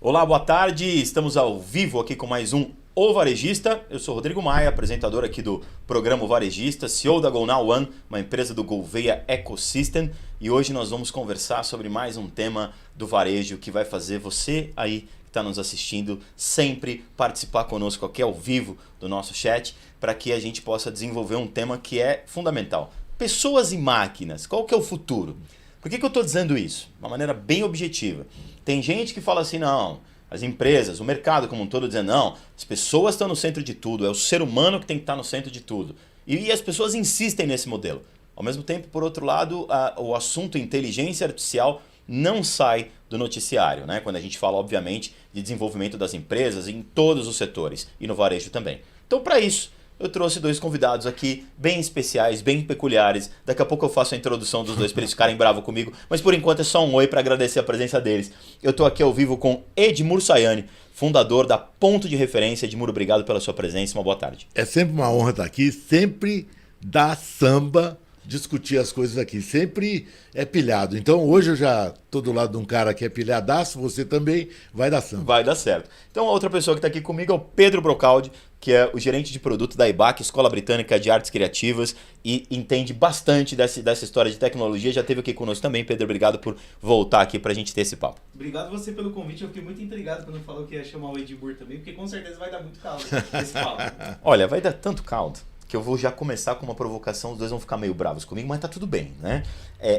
Olá, boa tarde. Estamos ao vivo aqui com mais um O Varejista. Eu sou Rodrigo Maia, apresentador aqui do programa O Varejista, CEO da GoNow One, uma empresa do Gouveia Ecosystem. E hoje nós vamos conversar sobre mais um tema do varejo que vai fazer você aí que está nos assistindo sempre participar conosco aqui ao vivo do nosso chat, para que a gente possa desenvolver um tema que é fundamental. Pessoas e máquinas, qual que é o futuro? Por que eu estou dizendo isso? De uma maneira bem objetiva. Tem gente que fala assim, não, as empresas, o mercado como um todo dizendo, não, as pessoas estão no centro de tudo, é o ser humano que tem que estar no centro de tudo. E as pessoas insistem nesse modelo. Ao mesmo tempo, por outro lado, o assunto inteligência artificial não sai do noticiário, né? Quando a gente fala, obviamente, de desenvolvimento das empresas em todos os setores e no varejo também. Então, para isso, eu trouxe dois convidados aqui bem especiais, bem peculiares. Daqui a pouco eu faço a introdução dos dois para eles ficarem bravos comigo. Mas por enquanto é só um oi para agradecer a presença deles. Eu estou aqui ao vivo com Edmur Sayane, fundador da Ponto de Referência. Edmur, obrigado pela sua presença. Uma boa tarde. É sempre uma honra estar aqui. Sempre dá samba discutir as coisas aqui. Sempre é pilhado. Então hoje eu já estou do lado de um cara que é pilhadaço. Você também vai dar samba. Vai dar certo. Então a outra pessoa que está aqui comigo é o Pedro Brocaldi, que é o gerente de produto da IBAC, Escola Britânica de Artes Criativas, e entende bastante dessa história de tecnologia. Já esteve aqui conosco também. Pedro, obrigado por voltar aqui para a gente ter esse papo. Obrigado você pelo convite. Eu fiquei muito intrigado quando falou que ia chamar o Edmur também, porque com certeza vai dar muito caldo esse papo. Olha, vai dar tanto caldo que eu vou já começar com uma provocação, os dois vão ficar meio bravos comigo, mas tá tudo bem, né?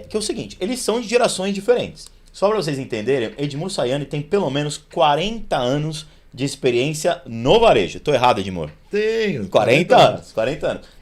Que é o seguinte, eles são de gerações diferentes. Só para vocês entenderem, Edmur Sayane tem pelo menos 40 anos de experiência no varejo. Tô errado, Edmur? Tenho. 40 anos.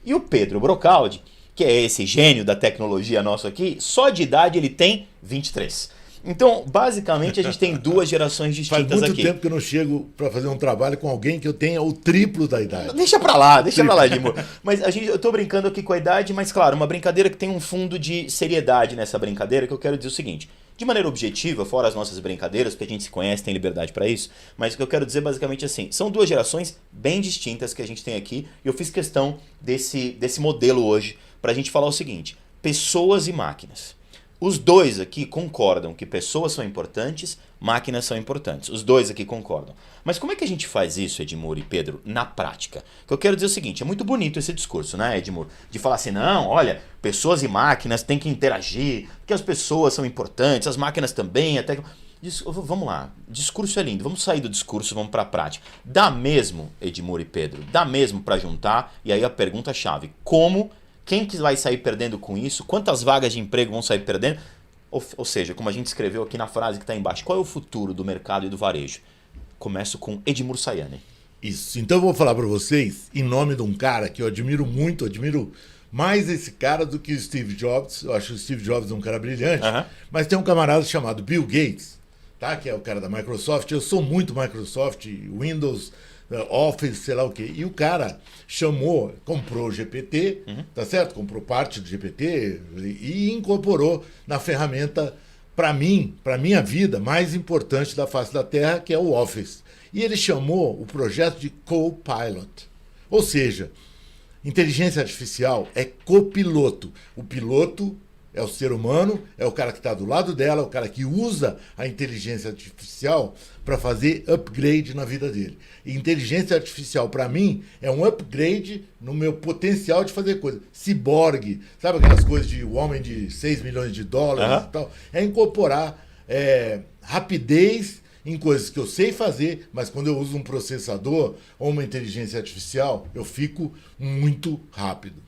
E o Pedro Brocaldi, que é esse gênio da tecnologia nosso aqui, só de idade ele tem 23. Então, basicamente, a gente tem duas gerações distintas aqui. Faz muito tempo que eu não chego para fazer um trabalho com alguém que eu tenha o triplo da idade. Deixa pra lá, Edmur. Mas eu tô brincando aqui com a idade, mas claro, uma brincadeira que tem um fundo de seriedade nessa brincadeira, que eu quero dizer o seguinte. De maneira objetiva, fora as nossas brincadeiras, porque a gente se conhece, tem liberdade para isso, mas o que eu quero dizer basicamente assim, são duas gerações bem distintas que a gente tem aqui, e eu fiz questão desse modelo hoje pra gente falar o seguinte, pessoas e máquinas. Os dois aqui concordam que pessoas são importantes, máquinas são importantes. Os dois aqui concordam. Mas como é que a gente faz isso, Edmur e Pedro, na prática? O que eu quero dizer é o seguinte, é muito bonito esse discurso, né, Edmur? De falar assim, não, olha, pessoas e máquinas têm que interagir, porque as pessoas são importantes, as máquinas também, até... Vamos lá, discurso é lindo, vamos sair do discurso, vamos para a prática. Dá mesmo, Edmur e Pedro, dá mesmo para juntar, e aí a pergunta-chave, como... Quem que vai sair perdendo com isso? Quantas vagas de emprego vão sair perdendo? Ou seja, como a gente escreveu aqui na frase que está embaixo, qual é o futuro do mercado e do varejo? Começo com Edmur Sayane. Isso. Então eu vou falar para vocês, em nome de um cara que eu admiro muito, admiro mais esse cara do que o Steve Jobs. Eu acho o Steve Jobs um cara brilhante, mas tem um camarada chamado Bill Gates, tá? Que é o cara da Microsoft. Eu sou muito Microsoft, Windows... Office, sei lá o quê. E o cara comprou o GPT, tá certo? Comprou parte do GPT e incorporou na ferramenta, para mim, para minha vida, mais importante da face da Terra, que é o Office. E ele chamou o projeto de Copilot. Ou seja, inteligência artificial é copiloto. O piloto é o ser humano, é o cara que está do lado dela, é o cara que usa a inteligência artificial para fazer upgrade na vida dele. E inteligência artificial, para mim, é um upgrade no meu potencial de fazer coisa. Ciborgue, sabe aquelas coisas de o homem de 6 milhões de dólares e tal? É incorporar rapidez em coisas que eu sei fazer, mas quando eu uso um processador ou uma inteligência artificial, eu fico muito rápido.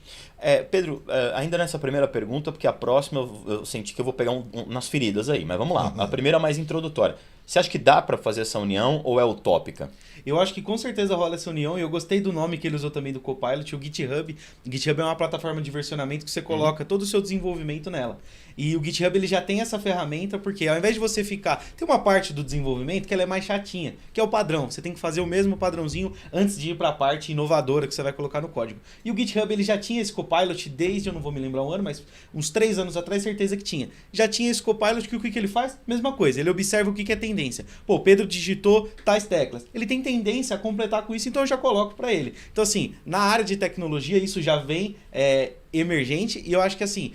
Pedro, ainda nessa primeira pergunta, porque a próxima eu senti que eu vou pegar nas feridas aí, mas vamos lá. A primeira é mais introdutória. Você acha que dá para fazer essa união ou é utópica? Eu acho que com certeza rola essa união e eu gostei do nome que ele usou também do Copilot, o GitHub. O GitHub é uma plataforma de versionamento que você coloca todo o seu desenvolvimento nela. E o GitHub ele já tem essa ferramenta porque ao invés de você ficar... Tem uma parte do desenvolvimento que ela é mais chatinha, que é o padrão. Você tem que fazer o mesmo padrãozinho antes de ir para a parte inovadora que você vai colocar no código. E o GitHub ele já tinha esse Copilot desde, eu não vou me lembrar o ano, mas uns 3 anos atrás, certeza que tinha. Já tinha esse Copilot que o que ele faz? Mesma coisa, ele observa o que é tendência. Pô, o Pedro digitou tais teclas. Ele tem tendência a completar com isso, então eu já coloco para ele. Então assim, na área de tecnologia isso já vem emergente e eu acho que assim,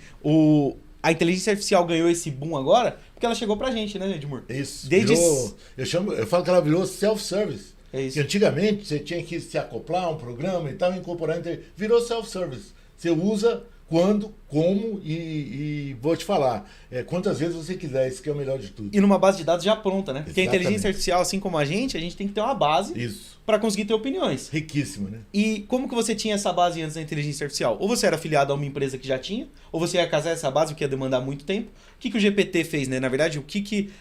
a inteligência artificial ganhou esse boom agora porque ela chegou pra gente, né, Edmur? Isso. Desde... Eu falo que ela virou self-service. É isso. Que antigamente você tinha que se acoplar a um programa e tal, incorporar. Virou self-service. Você usa quando, como e vou te falar, quantas vezes você quiser, isso que é o melhor de tudo. E numa base de dados já pronta, né? Porque a Exatamente. inteligência artificial, assim como a gente tem que ter uma base para conseguir ter opiniões. Riquíssima, né? E como que você tinha essa base antes da inteligência artificial? Ou você era afiliado a uma empresa que já tinha, ou você ia casar essa base, o que ia demandar muito tempo. O que o GPT fez, né? Na verdade, o que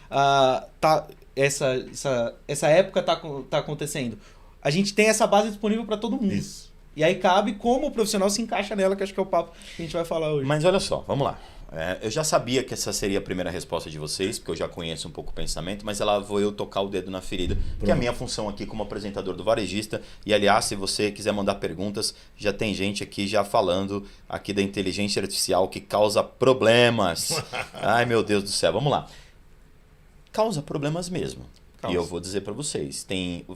essa época tá acontecendo? A gente tem essa base disponível para todo mundo. Isso. E aí cabe como o profissional se encaixa nela, que acho que é o papo que a gente vai falar hoje. Mas olha só, vamos lá. Eu já sabia que essa seria a primeira resposta de vocês, porque eu já conheço um pouco o pensamento, mas ela vou eu tocar o dedo na ferida, que é a minha função aqui como apresentador do Varejista. E aliás, se você quiser mandar perguntas, já tem gente aqui já falando aqui da inteligência artificial que causa problemas. Ai, meu Deus do céu, vamos lá. Causa problemas mesmo. E eu vou dizer para vocês,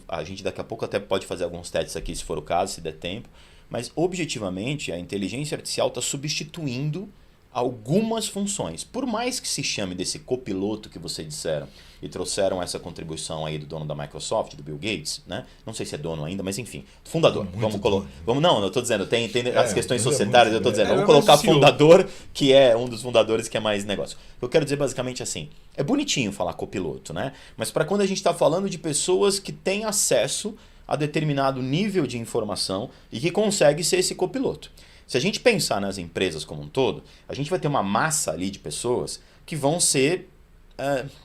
a gente daqui a pouco até pode fazer alguns testes aqui, se for o caso, se der tempo, mas objetivamente a inteligência artificial está substituindo algumas funções. Por mais que se chame desse copiloto que vocês disseram e trouxeram essa contribuição aí do dono da Microsoft, do Bill Gates, né? Não sei se é dono ainda, mas enfim, fundador. Não, eu estou dizendo, tem as questões societárias, eu estou dizendo, vamos colocar fundador, que é um dos fundadores que é mais negócio. Eu quero dizer basicamente assim, é bonitinho falar copiloto, né? Mas para quando a gente está falando de pessoas que têm acesso a determinado nível de informação e que consegue ser esse copiloto. Se a gente pensar nas empresas como um todo, a gente vai ter uma massa ali de pessoas que vão ser,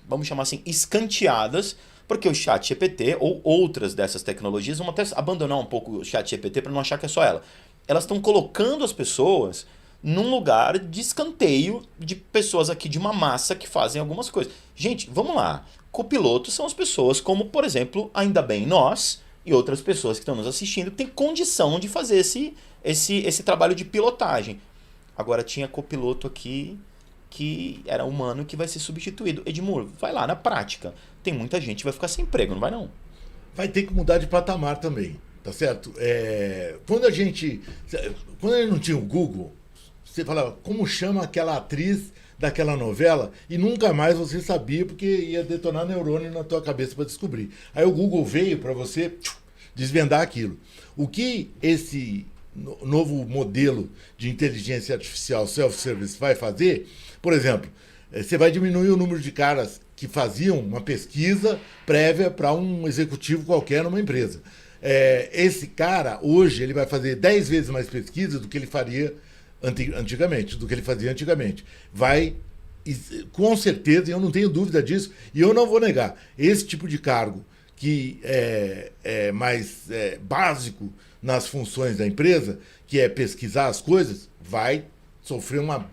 vamos chamar assim, escanteadas, porque o ChatGPT ou outras dessas tecnologias vão até abandonar um pouco o ChatGPT para não achar que é só ela. Elas estão colocando as pessoas num lugar de escanteio de pessoas aqui de uma massa que fazem algumas coisas. Gente, vamos lá. Copilotos são as pessoas como, por exemplo, ainda bem nós e outras pessoas que estão nos assistindo que têm condição de fazer esse trabalho de pilotagem. Agora tinha copiloto aqui que era humano que vai ser substituído. Edmur, vai lá na prática. Tem muita gente que vai ficar sem emprego, não vai não? Vai ter que mudar de patamar também, tá certo? Quando a gente não tinha o Google, você falava, como chama aquela atriz daquela novela? E nunca mais você sabia, porque ia detonar neurônio na tua cabeça para descobrir. Aí o Google veio para você desvendar aquilo. O que esse novo modelo de inteligência artificial self-service vai fazer, por exemplo, você vai diminuir o número de caras que faziam uma pesquisa prévia para um executivo qualquer numa empresa. Esse cara, hoje, ele vai fazer 10 vezes mais pesquisa do que ele faria antigamente, do que ele fazia antigamente. Vai, com certeza, e eu não tenho dúvida disso, e eu não vou negar, esse tipo de cargo que é mais básico nas funções da empresa, que é pesquisar as coisas, vai sofrer uma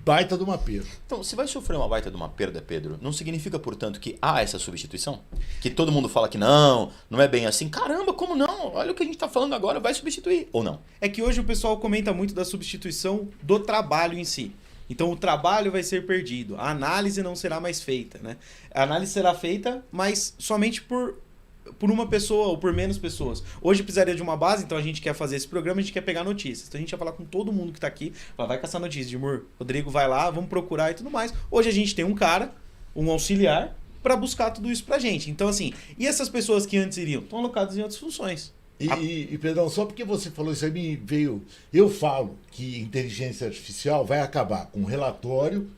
baita de uma perda. Então, se vai sofrer uma baita de uma perda, Pedro, não significa, portanto, que há essa substituição? Que todo mundo fala que não é bem assim. Caramba, como não? Olha o que a gente está falando agora, vai substituir. Ou não? É que hoje o pessoal comenta muito da substituição do trabalho em si. Então o trabalho vai ser perdido, a análise não será mais feita, né? A análise será feita, mas somente por uma pessoa ou por menos pessoas. Hoje precisaria de uma base, então a gente quer fazer esse programa, a gente quer pegar notícias. Então a gente vai falar com todo mundo que está aqui, vai caçar notícias, Edmur, Rodrigo vai lá, vamos procurar e tudo mais. Hoje a gente tem um cara, um auxiliar, para buscar tudo isso pra gente. Então assim, e essas pessoas que antes iriam? Estão alocadas em outras funções. E Pedrão, só porque você falou isso aí me veio... Eu falo que inteligência artificial vai acabar com relatório,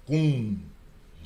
com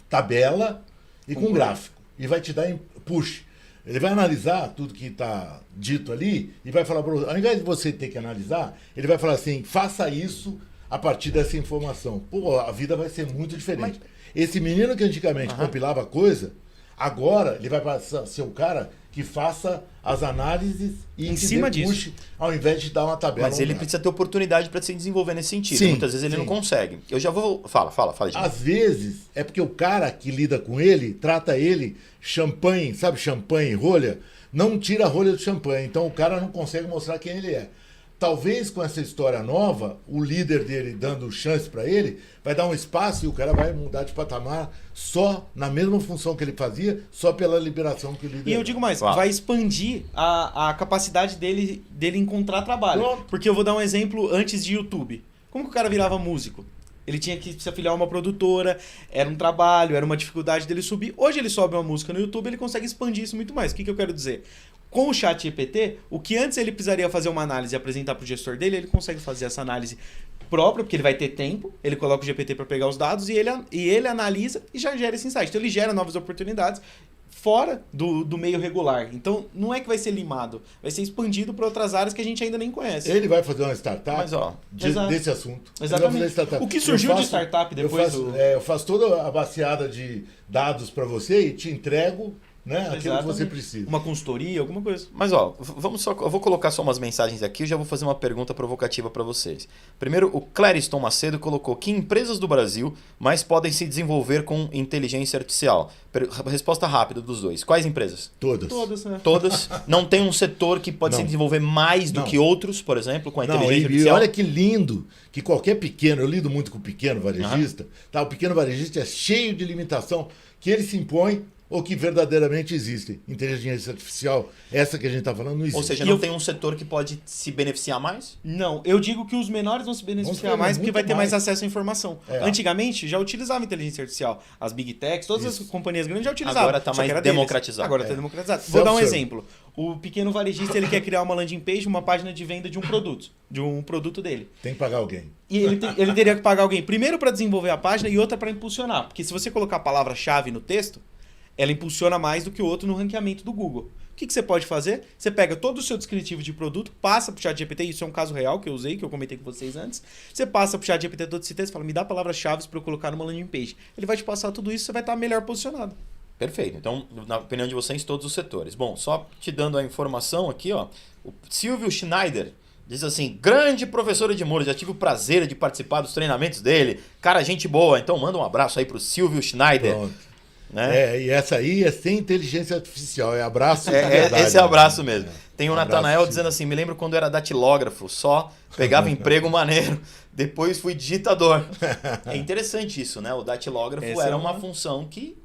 tabela e com gráfico. E vai te dar push. Ele vai analisar tudo que está dito ali e vai falar, ao invés de você ter que analisar, ele vai falar assim, faça isso a partir dessa informação. Pô, a vida vai ser muito diferente. Esse menino que antigamente compilava coisa, agora ele vai passar a ser o cara que faça as análises e em cima disso, ao invés de dar uma tabela. Mas ele precisa ter oportunidade para se desenvolver nesse sentido. Sim, muitas vezes ele não consegue. Eu já vou... Fala. Às vezes é porque o cara que lida com ele, trata ele champanhe, sabe champanhe, rolha, não tira a rolha do champanhe. Então o cara não consegue mostrar quem ele é. Talvez com essa história nova, o líder dele dando chance para ele, vai dar um espaço e o cara vai mudar de patamar só na mesma função que ele fazia, só pela liberação que o líder... E eu digo mais, vai expandir a capacidade dele encontrar trabalho. Pronto. Porque eu vou dar um exemplo antes de YouTube. Como que o cara virava músico? Ele tinha que se afiliar a uma produtora, era um trabalho, era uma dificuldade dele subir. Hoje ele sobe uma música no YouTube, ele consegue expandir isso muito mais. O que eu quero dizer? Com o ChatGPT, o que antes ele precisaria fazer uma análise e apresentar para o gestor dele, ele consegue fazer essa análise própria, porque ele vai ter tempo, ele coloca o GPT para pegar os dados e ele analisa e já gera esse insight. Então ele gera novas oportunidades fora do meio regular. Então não é que vai ser limado, vai ser expandido para outras áreas que a gente ainda nem conhece. Ele vai fazer uma startup desse assunto. Exatamente. O que surgiu de startup depois eu faço toda a baseada de dados para você e te entrego, né, aquilo que você precisa. Uma consultoria, alguma coisa. Mas ó, eu vou colocar só umas mensagens aqui e já vou fazer uma pergunta provocativa para vocês. Primeiro, o Clériston Macedo colocou: que empresas do Brasil mais podem se desenvolver com inteligência artificial? Resposta rápida dos dois. Quais empresas? Todas. Todas, né? Todas. Não tem um setor que pode se desenvolver mais do que outros, por exemplo, com a inteligência artificial? Olha que lindo que qualquer pequeno, eu lido muito com o pequeno varejista, tá? O pequeno varejista é cheio de limitação que ele se impõe ou que verdadeiramente existe. Inteligência artificial, essa que a gente está falando, não existe. Ou seja, não tem um setor que pode se beneficiar mais? Não, eu digo que os menores vão se beneficiar mais porque vai ter mais acesso à informação. Antigamente já utilizava inteligência artificial. As Big Techs, todas as companhias grandes já utilizavam. Agora está mais democratizado. Agora está democratizado. Vou dar um exemplo. O pequeno varejista ele quer criar uma landing page, uma página de venda de um produto dele. Tem que pagar alguém. E ele teria que pagar alguém primeiro para desenvolver a página e outra para impulsionar. Porque se você colocar a palavra-chave no texto, ela impulsiona mais do que o outro no ranqueamento do Google. O que você pode fazer? Você pega todo o seu descritivo de produto, passa para o ChatGPT, isso é um caso real que eu usei, que eu comentei com vocês antes. Você passa para o ChatGPT todo esse texto e fala, me dá palavras-chave para eu colocar numa landing page. Ele vai te passar tudo isso, você vai estar melhor posicionado. Perfeito. Então, na opinião de vocês, todos os setores. Bom, só te dando a informação aqui, ó, o Silvio Schneider diz assim: grande professor Edmundo, já tive o prazer de participar dos treinamentos dele. Cara, gente boa. Então, manda um abraço aí pro Silvio Schneider. Pronto. Né? E essa aí é sem inteligência artificial, é abraço de verdade. Esse é abraço mesmo. Tem o Natanael dizendo assim: me lembro quando era datilógrafo, só pegava emprego maneiro, depois fui digitador. É interessante isso, né? O datilógrafo era uma função que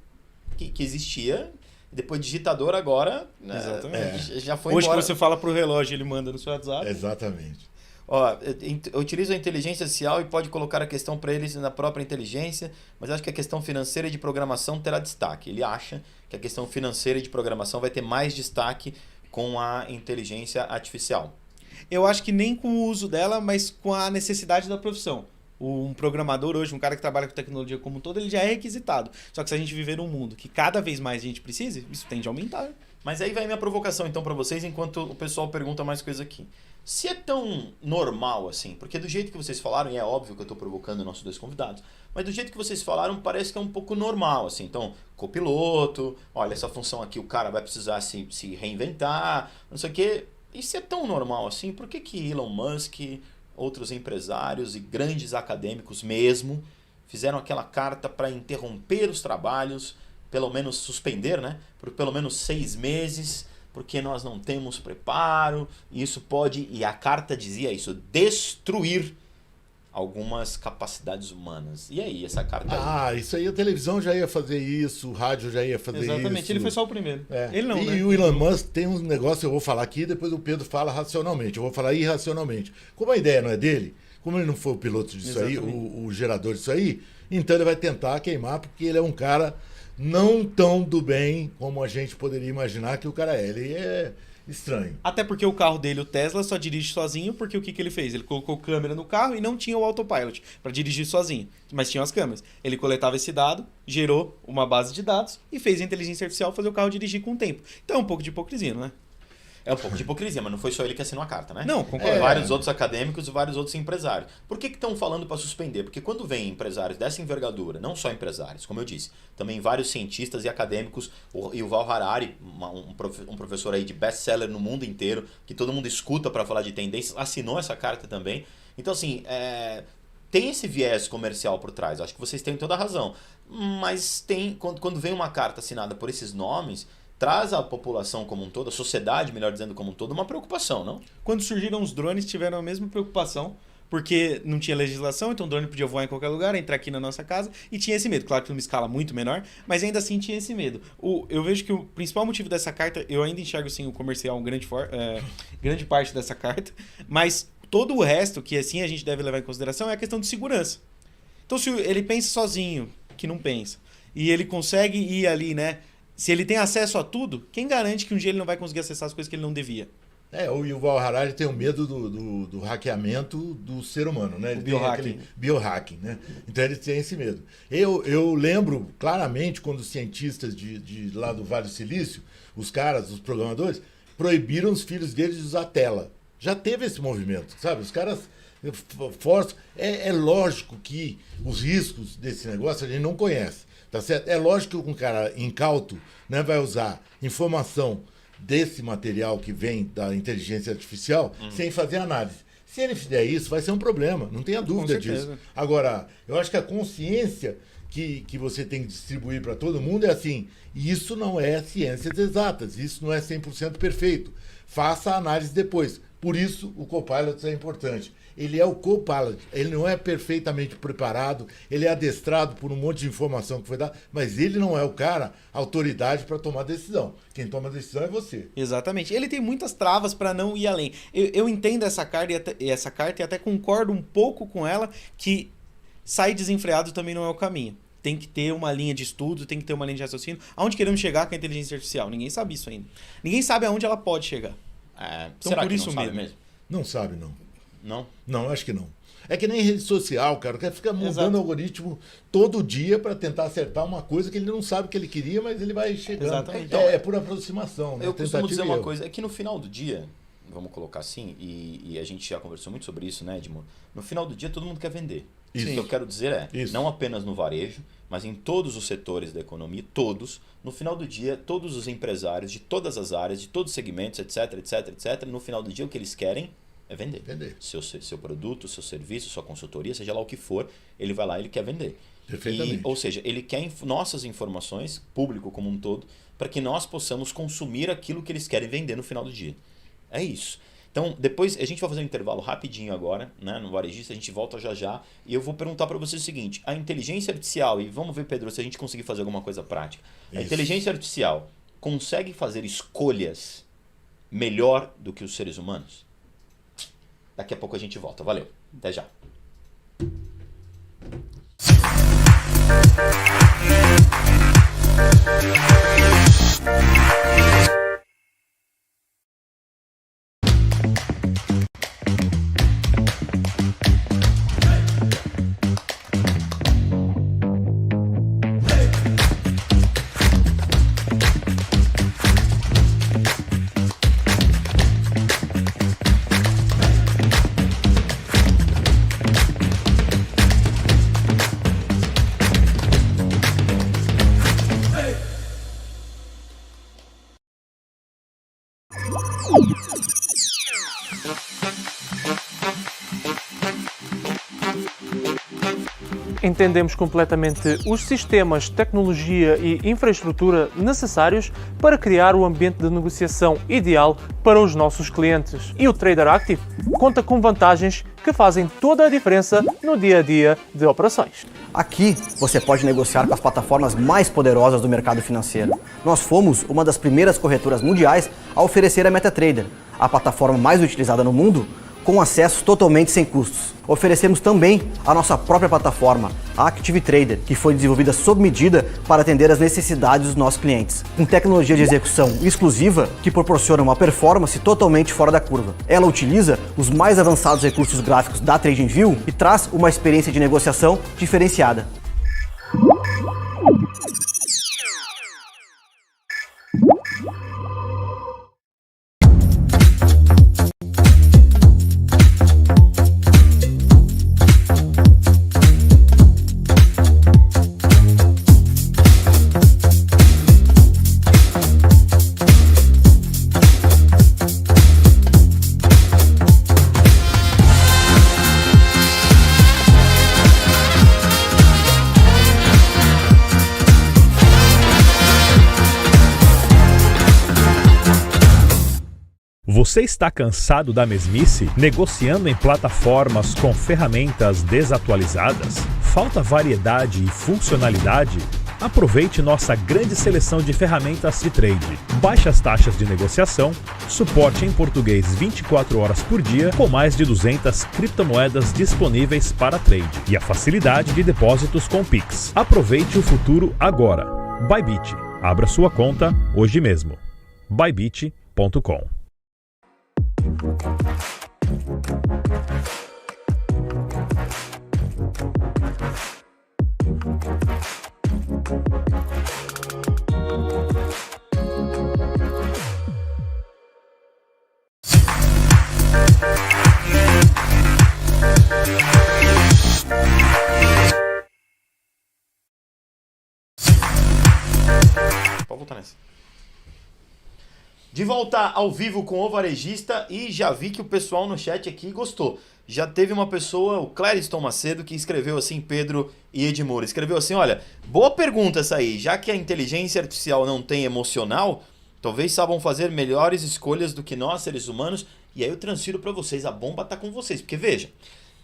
existia, depois digitador agora já foi hoje embora. Hoje que você fala pro relógio, ele manda no seu WhatsApp. Exatamente. Ó, eu utilizo a inteligência artificial e pode colocar a questão para eles na própria inteligência, mas acho que a questão financeira e de programação terá destaque. Ele acha que a questão financeira e de programação vai ter mais destaque com a inteligência artificial. Eu acho que nem com o uso dela, mas com a necessidade da profissão. Um programador hoje, um cara que trabalha com tecnologia como um todo, ele já é requisitado. Só que se a gente viver num mundo que cada vez mais a gente precisa, isso tende a aumentar. Mas aí vai minha provocação então para vocês, enquanto o pessoal pergunta mais coisa aqui. Se é tão normal assim, porque do jeito que vocês falaram, e é óbvio que eu estou provocando nossos dois convidados, mas do jeito que vocês falaram parece que é um pouco normal, assim. Então, copiloto, olha, essa função aqui o cara vai precisar se reinventar, não sei o quê. E se é tão normal assim, por que Elon Musk, outros empresários e grandes acadêmicos mesmo, fizeram aquela carta para interromper os trabalhos, pelo menos suspender, né? Por pelo menos 6 meses, porque nós não temos preparo, e isso pode, e a carta dizia isso, destruir algumas capacidades humanas. E aí, essa carta aí? Isso aí a televisão já ia fazer isso, o rádio já ia fazer isso. Exatamente, ele foi só o primeiro. Ele não, E o Elon Musk tem um negócio, eu vou falar aqui, depois o Pedro fala racionalmente, eu vou falar irracionalmente. Como a ideia não é dele, como ele não foi o piloto disso aí, o gerador disso aí, então ele vai tentar queimar, porque ele é um cara não tão do bem como a gente poderia imaginar que o cara é. Ele é estranho. Até porque o carro dele, o Tesla, só dirige sozinho, porque o que ele fez? Ele colocou câmera no carro e não tinha o autopilot para dirigir sozinho, mas tinha as câmeras. Ele coletava esse dado, gerou uma base de dados e fez a inteligência artificial fazer o carro dirigir com o tempo. Então é um pouco de hipocrisia, não é? É um pouco de hipocrisia, mas não foi só ele que assinou a carta, né? Não, concordo. Vários outros acadêmicos e vários outros empresários. Por que estão falando para suspender? Porque quando vem empresários dessa envergadura, não só empresários, como eu disse, também vários cientistas e acadêmicos, o Yuval Harari, um professor aí de best-seller no mundo inteiro, que todo mundo escuta para falar de tendências, assinou essa carta também. Então, assim, tem esse viés comercial por trás, acho que vocês têm toda a razão. Mas quando vem uma carta assinada por esses nomes, traz à população como um todo, a sociedade, melhor dizendo, como um todo, uma preocupação, não? Quando surgiram os drones, tiveram a mesma preocupação, porque não tinha legislação, então o drone podia voar em qualquer lugar, entrar aqui na nossa casa, e tinha esse medo. Claro que numa escala muito menor, mas ainda assim tinha esse medo. Eu vejo que o principal motivo dessa carta, eu ainda enxergo sim o comercial grande parte dessa carta, mas todo o resto, que assim a gente deve levar em consideração, é a questão de segurança. Então, se ele pensa sozinho, que não pensa, e ele consegue ir ali, né? Se ele tem acesso a tudo, quem garante que um dia ele não vai conseguir acessar as coisas que ele não devia? O Yuval Harari tem o medo do hackeamento do ser humano, né? Ele tem aquele biohacking, né? Então ele tem esse medo. Eu lembro claramente quando os cientistas de lá do Vale do Silício, os programadores, proibiram os filhos deles de usar tela. Já teve esse movimento, sabe? Os caras forçam. É lógico que os riscos desse negócio a gente não conhece, tá certo? É lógico que um cara incauto, né, vai usar informação desse material que vem da inteligência artificial sem fazer análise. Se ele fizer isso, vai ser um problema, não tenha dúvida disso. Agora, eu acho que a consciência que você tem que distribuir para todo mundo é assim, isso não é ciências exatas, isso não é 100% perfeito. Faça a análise depois. Por isso, o Copilot é importante. Ele é o Copilot, ele não é perfeitamente preparado, ele é adestrado por um monte de informação que foi dada, mas ele não é o cara, autoridade para tomar decisão. Quem toma a decisão é você. Exatamente. Ele tem muitas travas para não ir além. Eu entendo essa carta e até concordo um pouco com ela, que sair desenfreado também não é o caminho. Tem que ter uma linha de estudo, tem que ter uma linha de raciocínio. Aonde queremos chegar com a inteligência artificial? Ninguém sabe isso ainda. Ninguém sabe aonde ela pode chegar. Então, será por que isso não sabe mesmo? Não sabe, não. Não? Não, acho que não. É que nem rede social, cara. O cara fica mudando o algoritmo todo dia para tentar acertar uma coisa que ele não sabe que ele queria, mas ele vai chegando. Exatamente. É por aproximação, né? Eu costumo dizer uma coisa, é que no final do dia, vamos colocar assim, e a gente já conversou muito sobre isso, né, Edmo? No final do dia, todo mundo quer vender. Isso. O que eu quero dizer não apenas no varejo, mas em todos os setores da economia, todos, no final do dia, todos os empresários de todas as áreas, de todos os segmentos, etc, etc, etc, no final do dia o que eles querem é vender. Seu produto, seu serviço, sua consultoria, seja lá o que for, ele vai lá e ele quer vender. Perfeitamente. Ou seja, ele quer nossas informações, público como um todo, para que nós possamos consumir aquilo que eles querem vender no final do dia. É isso. Então, depois a gente vai fazer um intervalo rapidinho agora, né, no Varejista, a gente volta já e eu vou perguntar para você o seguinte, a inteligência artificial, e vamos ver, Pedro, se a gente conseguir fazer alguma coisa prática. Isso. A inteligência artificial consegue fazer escolhas melhor do que os seres humanos? Daqui a pouco a gente volta. Valeu. Até já. Entendemos completamente os sistemas, tecnologia e infraestrutura necessários para criar o ambiente de negociação ideal para os nossos clientes. E o Trader Active conta com vantagens que fazem toda a diferença no dia a dia de operações. Aqui você pode negociar com as plataformas mais poderosas do mercado financeiro. Nós fomos uma das primeiras corretoras mundiais a oferecer a MetaTrader, a plataforma mais utilizada no mundo, com acesso totalmente sem custos. Oferecemos também a nossa própria plataforma, a Active Trader, que foi desenvolvida sob medida para atender às necessidades dos nossos clientes, com tecnologia de execução exclusiva que proporciona uma performance totalmente fora da curva. Ela utiliza os mais avançados recursos gráficos da TradingView e traz uma experiência de negociação diferenciada. Você está cansado da mesmice? Negociando em plataformas com ferramentas desatualizadas? Falta variedade e funcionalidade? Aproveite nossa grande seleção de ferramentas de trade, baixas taxas de negociação, suporte em português 24 horas por dia com mais de 200 criptomoedas disponíveis para trade e a facilidade de depósitos com Pix. Aproveite o futuro agora. Bybit. Abra sua conta hoje mesmo. Bybit.com. Pode voltar nessa. De volta ao vivo com o Varejista e já vi que o pessoal no chat aqui gostou. Já teve uma pessoa, o Clériston Macedo, que escreveu assim, Pedro e Edmur, escreveu assim, olha, boa pergunta essa aí, já que a inteligência artificial não tem emocional, talvez saibam fazer melhores escolhas do que nós, seres humanos, e aí eu transfiro para vocês, a bomba tá com vocês, porque veja,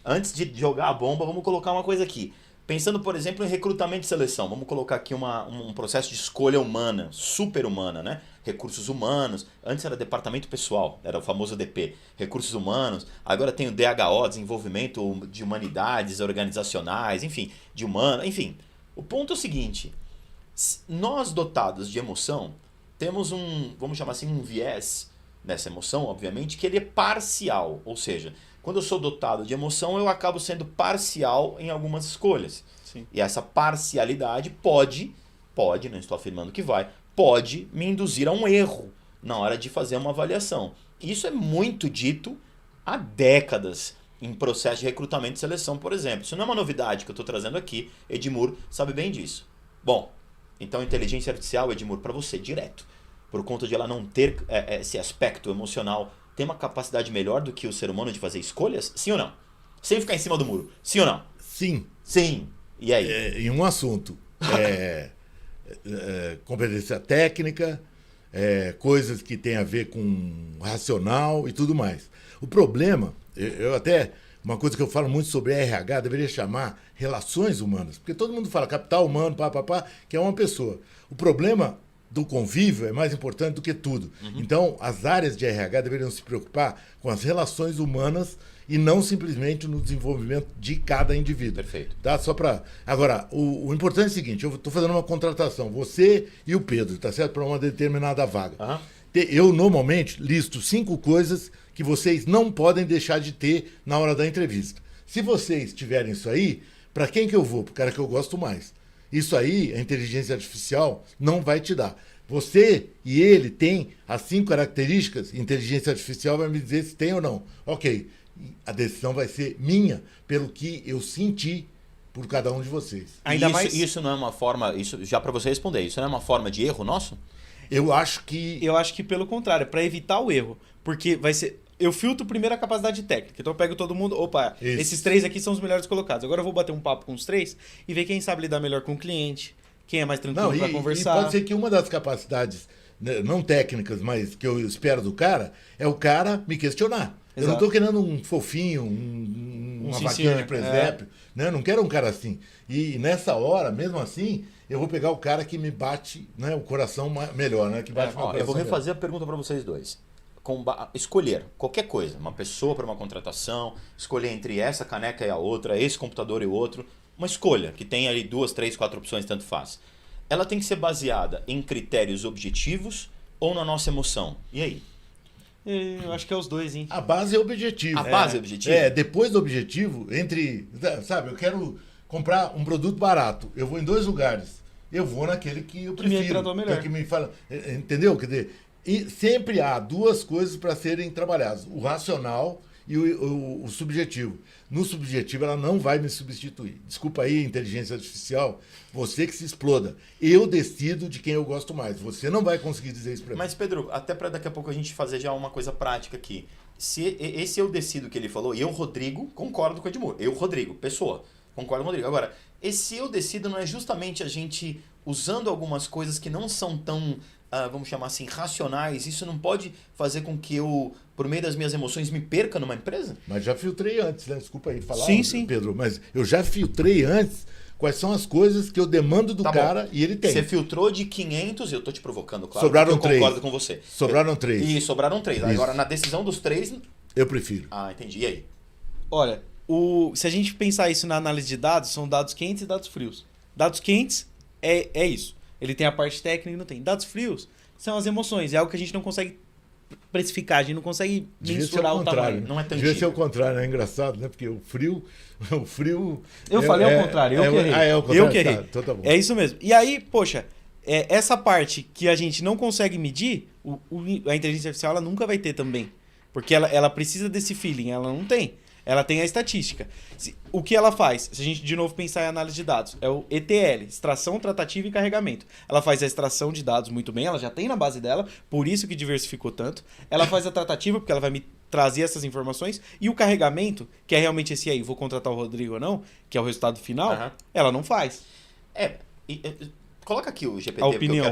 antes de jogar a bomba, vamos colocar uma coisa aqui. Pensando, por exemplo, em recrutamento e seleção, vamos colocar aqui um processo de escolha humana, super humana, né? Recursos humanos, antes era departamento pessoal, era o famoso DP, recursos humanos, agora tem o DHO, desenvolvimento de humanidades organizacionais, enfim, de humano, enfim. O ponto é o seguinte, nós dotados de emoção, temos vamos chamar assim, um viés nessa emoção, obviamente, que ele é parcial, ou seja, quando eu sou dotado de emoção, eu acabo sendo parcial em algumas escolhas. Sim. E essa parcialidade pode, não estou afirmando que vai, pode me induzir a um erro na hora de fazer uma avaliação. Isso é muito dito há décadas em processo de recrutamento e seleção, por exemplo. Isso não é uma novidade que eu estou trazendo aqui, Edmur sabe bem disso. Bom, então inteligência artificial, Edmur, para você, direto, por conta de ela não ter esse aspecto emocional, tem uma capacidade melhor do que o ser humano de fazer escolhas? Sim ou não? Sem ficar em cima do muro. Sim ou não? Sim. Sim. E aí? Em um assunto. Competência técnica, coisas que tem a ver com racional e tudo mais. O problema, uma coisa que eu falo muito sobre RH, deveria chamar relações humanas. Porque todo mundo fala capital humano, que é uma pessoa. O problema do convívio é mais importante do que tudo. Uhum. Então, as áreas de RH deveriam se preocupar com as relações humanas e não simplesmente no desenvolvimento de cada indivíduo. Perfeito. Tá? Só para... Agora, o importante é o seguinte, eu estou fazendo uma contratação, você e o Pedro, tá certo? Para uma determinada vaga. Uhum. Eu, normalmente, listo 5 coisas que vocês não podem deixar de ter na hora da entrevista. Se vocês tiverem isso aí, para quem que eu vou? Para o cara que eu gosto mais. Isso aí, a inteligência artificial não vai te dar. Você e ele têm as 5 características, a inteligência artificial vai me dizer se tem ou não. Ok, a decisão vai ser minha, pelo que eu senti por cada um de vocês. Ainda mais... Isso não é uma forma, isso já para você responder, isso não é uma forma de erro nosso? Eu acho que pelo contrário, para evitar o erro, porque vai ser... Eu filtro primeiro a capacidade técnica. Então eu pego todo mundo, esses 3 aqui são os melhores colocados. Agora eu vou bater um papo com os 3 e ver quem sabe lidar melhor com o cliente, quem é mais tranquilo para conversar. E pode ser que uma das capacidades, não técnicas, mas que eu espero do cara, é o cara me questionar. Exato. Eu não estou querendo um fofinho, uma vaquinha de presépio. Né? Eu não quero um cara assim. E nessa hora, mesmo assim, eu vou pegar o cara que me bate, né, o coração melhor. Né? Que bate eu vou refazer a pergunta para vocês dois. Escolher qualquer coisa, uma pessoa para uma contratação, escolher entre essa caneca e a outra, esse computador e o outro, uma escolha que tem ali 2, 3, 4 opções, tanto faz. Ela tem que ser baseada em critérios objetivos ou na nossa emoção. E aí? Eu acho que é os dois, hein? A base é objetivo. A base é objetivo? Depois do objetivo, sabe, eu quero comprar um produto barato, eu vou em 2 lugares, eu vou naquele que eu prefiro. Que me tratou melhor. Que me fala, entendeu? Quer dizer, e sempre há 2 coisas para serem trabalhadas: o racional e o subjetivo. No subjetivo, ela não vai me substituir. Desculpa aí, inteligência artificial, você que se exploda. Eu decido de quem eu gosto mais. Você não vai conseguir dizer isso para mim. Mas, Pedro, até para daqui a pouco a gente fazer já uma coisa prática aqui. Se esse eu decido que ele falou, e eu, Rodrigo, concordo com o Edmur. Eu, Rodrigo, pessoa, concordo com o Rodrigo. Agora, esse eu decido não é justamente a gente usando algumas coisas que não são tão... vamos chamar assim, racionais, isso não pode fazer com que eu, por meio das minhas emoções, me perca numa empresa? Mas já filtrei antes, né? Desculpa aí falar, sim. Pedro, mas eu já filtrei antes quais são as coisas que eu demando do Tá cara bom. e ele tem. Você filtrou de 500, eu tô te provocando, claro. Sobraram porque eu 3. concordo com você. Sobraram 3. E sobraram 3. Isso. Agora, na decisão dos 3... Eu prefiro. Ah, entendi. E aí? Olha, se a gente pensar isso na análise de dados, são dados quentes e dados frios. Dados quentes é isso. Ele tem a parte técnica e não tem. Dados frios são as emoções. É algo que a gente não consegue precificar, a gente não consegue mensurar o tamanho. Não é Devia ser tangível. o contrário, é engraçado, né? Porque o frio... Eu falei ao contrário, eu que errei. É o contrário? Eu que errei. Tá, então tá bom. É isso mesmo. E aí, poxa, essa parte que a gente não consegue medir, a inteligência artificial ela nunca vai ter também. Porque ela precisa desse feeling, ela não tem. Ela tem a estatística. O que ela faz? Se a gente de novo pensar em análise de dados, é o ETL, extração, tratativa e carregamento. Ela faz a extração de dados muito bem, ela já tem na base dela, por isso que diversificou tanto. Ela faz a tratativa, porque ela vai me trazer essas informações. E o carregamento, que é realmente esse aí, vou contratar o Rodrigo ou não, que é o resultado final, ela não faz. Coloca aqui o GPT, A porque opinião. eu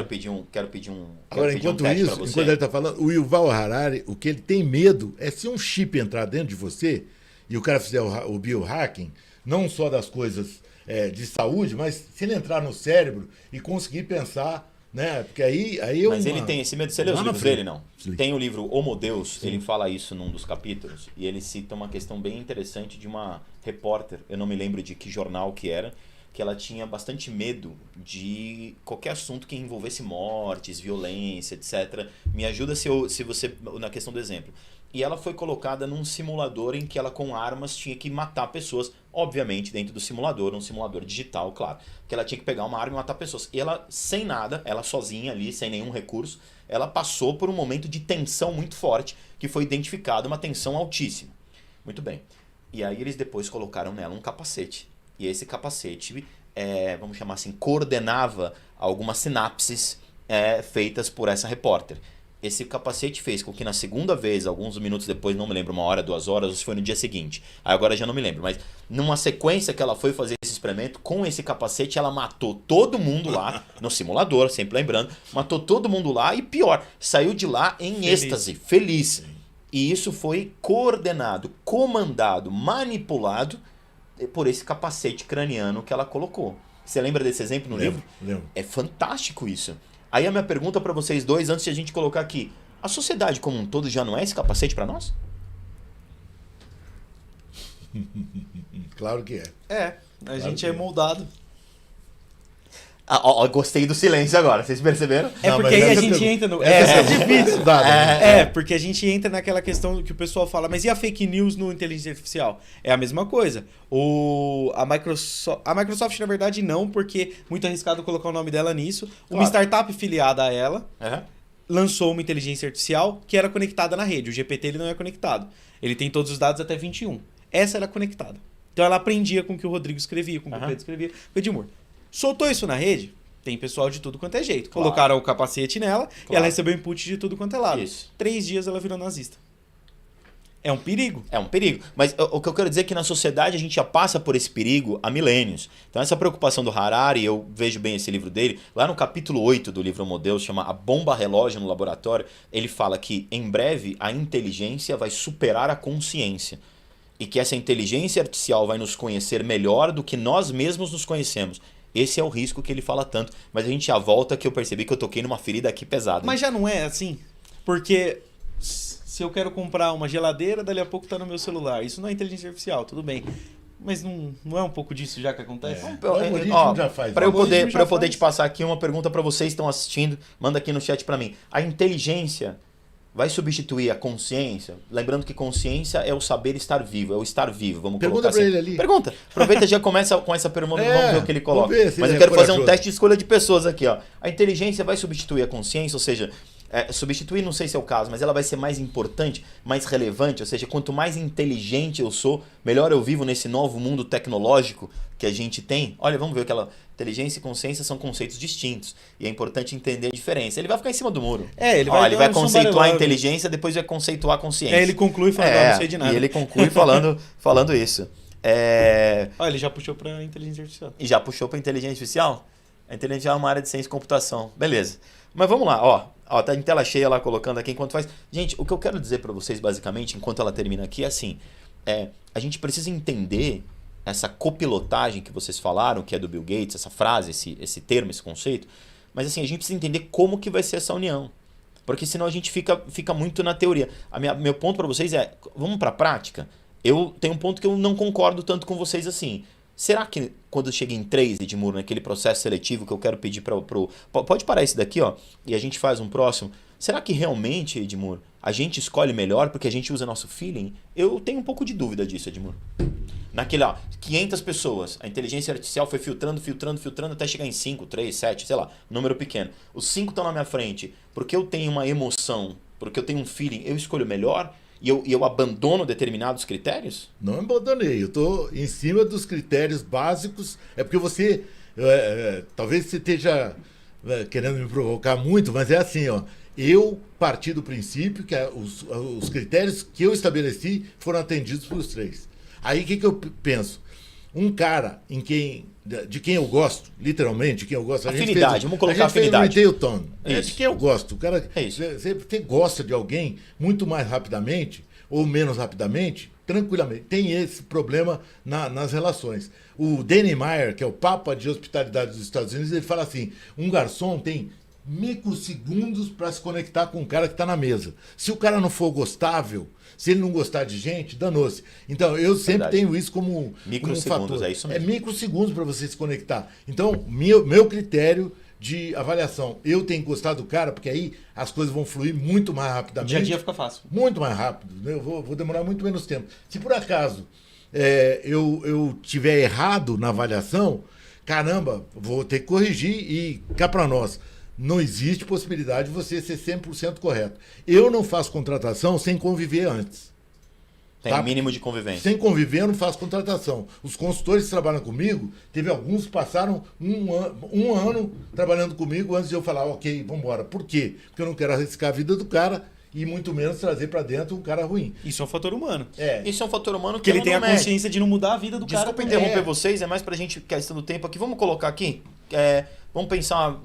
quero pedir um Agora, pedir um enquanto teste isso, pra você. enquanto ele está falando, o Yuval Harari, o que ele tem medo é se um chip entrar dentro de você e o cara fizer o biohacking, não só das coisas de saúde, mas se ele entrar no cérebro e conseguir pensar, né? Porque aí Mas ele tem esse medo. Você leu os Lá na livros frente. dele, não? Sim. Tem o livro Homo Deus, ele fala isso num dos capítulos, e ele cita uma questão bem interessante de uma repórter, eu não me lembro de que jornal que era, que ela tinha bastante medo de qualquer assunto que envolvesse mortes, violência, etc. Me ajuda se você, na questão do exemplo. E ela foi colocada num simulador em que ela com armas tinha que matar pessoas, obviamente dentro do simulador, um simulador digital, claro. Que ela tinha que pegar uma arma e matar pessoas. E ela, sem nada, ela sozinha ali, sem nenhum recurso, ela passou por um momento de tensão muito forte, que foi identificada uma tensão altíssima. Muito bem. E aí eles depois colocaram nela um capacete. E esse capacete, vamos chamar assim, coordenava algumas sinapses feitas por essa repórter. Esse capacete fez com que na segunda vez, alguns minutos depois, não me lembro, 1 hora, 2 horas, ou se foi no dia seguinte, aí agora já não me lembro, mas numa sequência que ela foi fazer esse experimento, com esse capacete ela matou todo mundo lá, no simulador, sempre lembrando, matou todo mundo lá e pior, saiu de lá em êxtase, feliz. E isso foi coordenado, comandado, manipulado por esse capacete craniano que ela colocou. Você lembra desse exemplo no livro? Lembro. É fantástico isso. Aí a minha pergunta para vocês dois, antes de a gente colocar aqui, a sociedade como um todo já não é esse capacete para nós? Claro que é. A gente é moldado. Gostei do silêncio agora, vocês perceberam? É Não, porque mas aí a essa gente pergunta- entra no... essa É pergunta difícil. pesada, né? Porque a gente entra naquela questão que o pessoal fala, mas e a fake news no inteligência artificial? É a mesma coisa. A Microsoft, na verdade, não, porque é muito arriscado colocar o nome dela nisso. Uma Claro. startup filiada a ela Uhum. lançou uma inteligência artificial que era conectada na rede. O GPT ele não é conectado. Ele tem todos os dados até 21. Essa era conectada. Então ela aprendia com o que o Rodrigo escrevia, com o que o Pedro escrevia, com o Edmur. Soltou isso na rede, tem pessoal de tudo quanto é jeito. Claro. Colocaram o capacete nela e Claro. ela recebeu input de tudo quanto é lado. Isso. 3 dias ela virou nazista. É um perigo. É um perigo. Mas o que eu quero dizer é que na sociedade a gente já passa por esse perigo há milênios. Então essa preocupação do Harari, eu vejo bem esse livro dele, lá no capítulo 8 do livro Homo Deus, chama A Bomba Relógio no Laboratório, ele fala que em breve a inteligência vai superar a consciência. E que essa inteligência artificial vai nos conhecer melhor do que nós mesmos nos conhecemos. Esse é o risco que ele fala tanto. Mas a gente já volta que eu percebi que eu toquei numa ferida aqui pesada. Mas já não é assim. Porque se eu quero comprar uma geladeira, dali a pouco tá no meu celular. Isso não é inteligência artificial, tudo bem. Mas não é um pouco disso já que acontece? O algoritmo já faz. Para eu O algoritmo poder, já pra eu poder faz. te passar aqui uma pergunta para vocês que estão assistindo, manda aqui no chat para mim. A inteligência vai substituir a consciência? Lembrando que consciência é o saber estar vivo, é o estar vivo. Vamos Pergunta colocar pra assim. ele ali. Pergunta. Aproveita e já começa com essa pergunta, vamos ver o que ele coloca. vamos ver se Mas ele eu quero é fazer um corajoso. teste de escolha de pessoas aqui, ó. A inteligência vai substituir a consciência, ou seja, substituir não sei se é o caso, mas ela vai ser mais importante, mais relevante, ou seja, quanto mais inteligente eu sou, melhor eu vivo nesse novo mundo tecnológico que a gente tem. Olha, vamos ver aquela inteligência e consciência são conceitos distintos e é importante entender a diferença. Ele vai ficar em cima do muro. Ele Ó, vai, ele vai dar um conceituar a sombrerão. inteligência, depois vai conceituar a consciência. Ele conclui falando, não sei de nada. E ele conclui falando isso. Ele já puxou pra inteligência artificial. E já puxou para inteligência artificial? A inteligência é uma área de ciência e computação. Beleza. Mas vamos lá, ó, tá em tela cheia lá colocando aqui enquanto faz. Gente, o que eu quero dizer para vocês basicamente, enquanto ela termina aqui, é assim, a gente precisa entender essa copilotagem que vocês falaram, que é do Bill Gates, essa frase, esse termo, esse conceito. Mas assim, a gente precisa entender como que vai ser essa união. Porque senão a gente fica muito na teoria. Meu ponto para vocês é, vamos para a prática? Eu tenho um ponto que eu não concordo tanto com vocês assim. Será que quando chega em 3, Edmur, naquele processo seletivo que eu quero pedir para pode parar esse daqui, ó, e a gente faz um próximo. Será que realmente, Edmur, a gente escolhe melhor porque a gente usa nosso feeling? Eu tenho um pouco de dúvida disso, Edmur. Naquele, 500 pessoas, a inteligência artificial foi filtrando até chegar em 5, 3, 7, sei lá, número pequeno. Os 5 estão na minha frente porque eu tenho uma emoção, porque eu tenho um feeling, eu escolho melhor e eu abandono determinados critérios? Não abandonei, eu estou em cima dos critérios básicos. É porque você, talvez você esteja querendo me provocar muito, mas é assim, ó. Eu parti do princípio que os critérios que eu estabeleci foram atendidos pelos 3. Aí o que eu penso? Um cara de quem eu gosto, literalmente, de quem eu gosto... Afinidade, vamos colocar afinidade. A gente fez um retail tone. De quem eu gosto. O cara, você gosta de alguém muito mais rapidamente ou menos rapidamente, tranquilamente. Tem esse problema nas relações. O Danny Meyer, que é o Papa de Hospitalidade dos Estados Unidos, ele fala assim, um garçom tem microsegundos para se conectar com o cara que está na mesa. Se o cara não for gostável, se ele não gostar de gente, danou-se. Então, eu sempre tenho isso como um fator. É isso mesmo. É microsegundos para você se conectar. Então, meu critério de avaliação, eu tenho que gostar do cara, porque aí as coisas vão fluir muito mais rapidamente. Dia a dia fica fácil. Muito mais rápido. Né? Eu vou demorar muito menos tempo. Se por acaso eu tiver errado na avaliação, caramba, vou ter que corrigir e cá para nós. Não existe possibilidade de você ser 100% correto. Eu não faço contratação sem conviver antes. Tem um mínimo de convivência. Sem conviver, eu não faço contratação. Os consultores que trabalham comigo, teve alguns que passaram um ano trabalhando comigo antes de eu falar, ok, vamos embora. Por quê? Porque eu não quero arriscar a vida do cara e muito menos trazer para dentro um cara ruim. Isso é um fator humano. Isso é um fator humano que ele tem a consciência de não mudar a vida do cara. Desculpa interromper vocês, é mais pra gente, questão do tempo aqui. Vamos colocar aqui? Vamos pensar,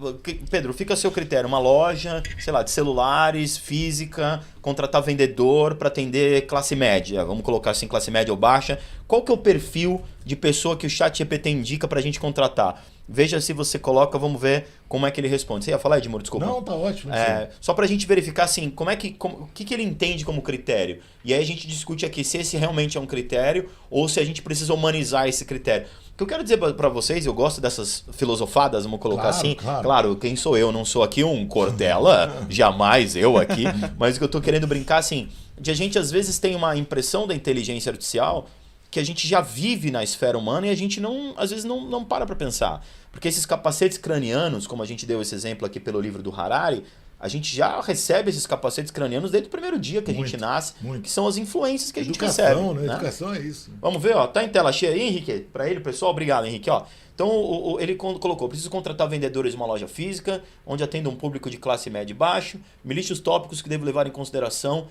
Pedro, fica a seu critério, uma loja, sei lá, de celulares, física, contratar vendedor para atender classe média, vamos colocar assim, classe média ou baixa. Qual que é o perfil de pessoa que o ChatGPT indica para a gente contratar? Veja se você coloca, vamos ver como é que ele responde. Você ia falar, Edmur? Desculpa. Não, tá ótimo. Só para a gente verificar assim, o que ele entende como critério. E aí a gente discute aqui se esse realmente é um critério ou se a gente precisa humanizar esse critério. O que eu quero dizer para vocês, eu gosto dessas filosofadas, vamos colocar assim. Claro, quem sou eu? Não sou aqui um Cortella, jamais eu aqui. Mas o que eu tô querendo brincar, assim, de a gente às vezes tem uma impressão da inteligência artificial que a gente já vive na esfera humana e a gente às vezes não para pensar. Porque esses capacetes cranianos, como a gente deu esse exemplo aqui pelo livro do Harari, a gente já recebe esses capacetes cranianos desde o primeiro dia que a gente nasce, que são as influências que a gente recebe. Né? Educação é isso. Vamos ver, ó, tá em tela cheia aí, Henrique? Para ele, pessoal, obrigado, Henrique. Ó. Então, ele colocou, preciso contratar vendedores de uma loja física, onde atenda um público de classe média e baixo, me liste os tópicos que devo levar em consideração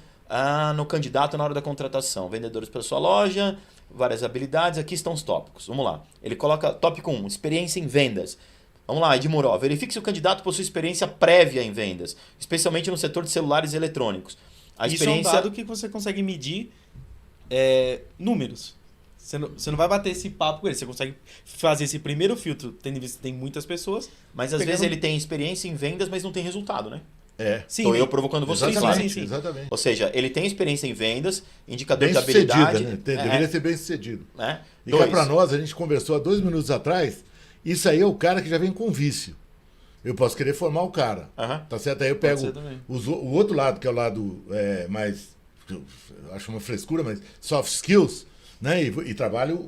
no candidato na hora da contratação. Vendedores para sua loja, várias habilidades, aqui estão os tópicos. Vamos lá. Ele coloca tópico 1, experiência em vendas. Vamos lá, Edmur, verifique se o candidato possui experiência prévia em vendas, especialmente no setor de celulares e eletrônicos. Isso é um dado que você consegue medir números. Você não vai bater esse papo com ele, você consegue fazer esse primeiro filtro, tendo visto que tem muitas pessoas. Mas às vezes ele tem experiência em vendas, mas não tem resultado, né? Sim, eu provocando vocês. Exatamente. Ou seja, ele tem experiência em vendas, indicador de habilidade. Né? Deveria ser bem sucedido. E cá para nós, a gente conversou há 2 minutos atrás. Isso aí é o cara que já vem com vício. Eu posso querer formar o cara. Tá certo? Aí eu pego o outro lado, que é o lado mais, eu acho uma frescura, mas soft skills, né? E trabalho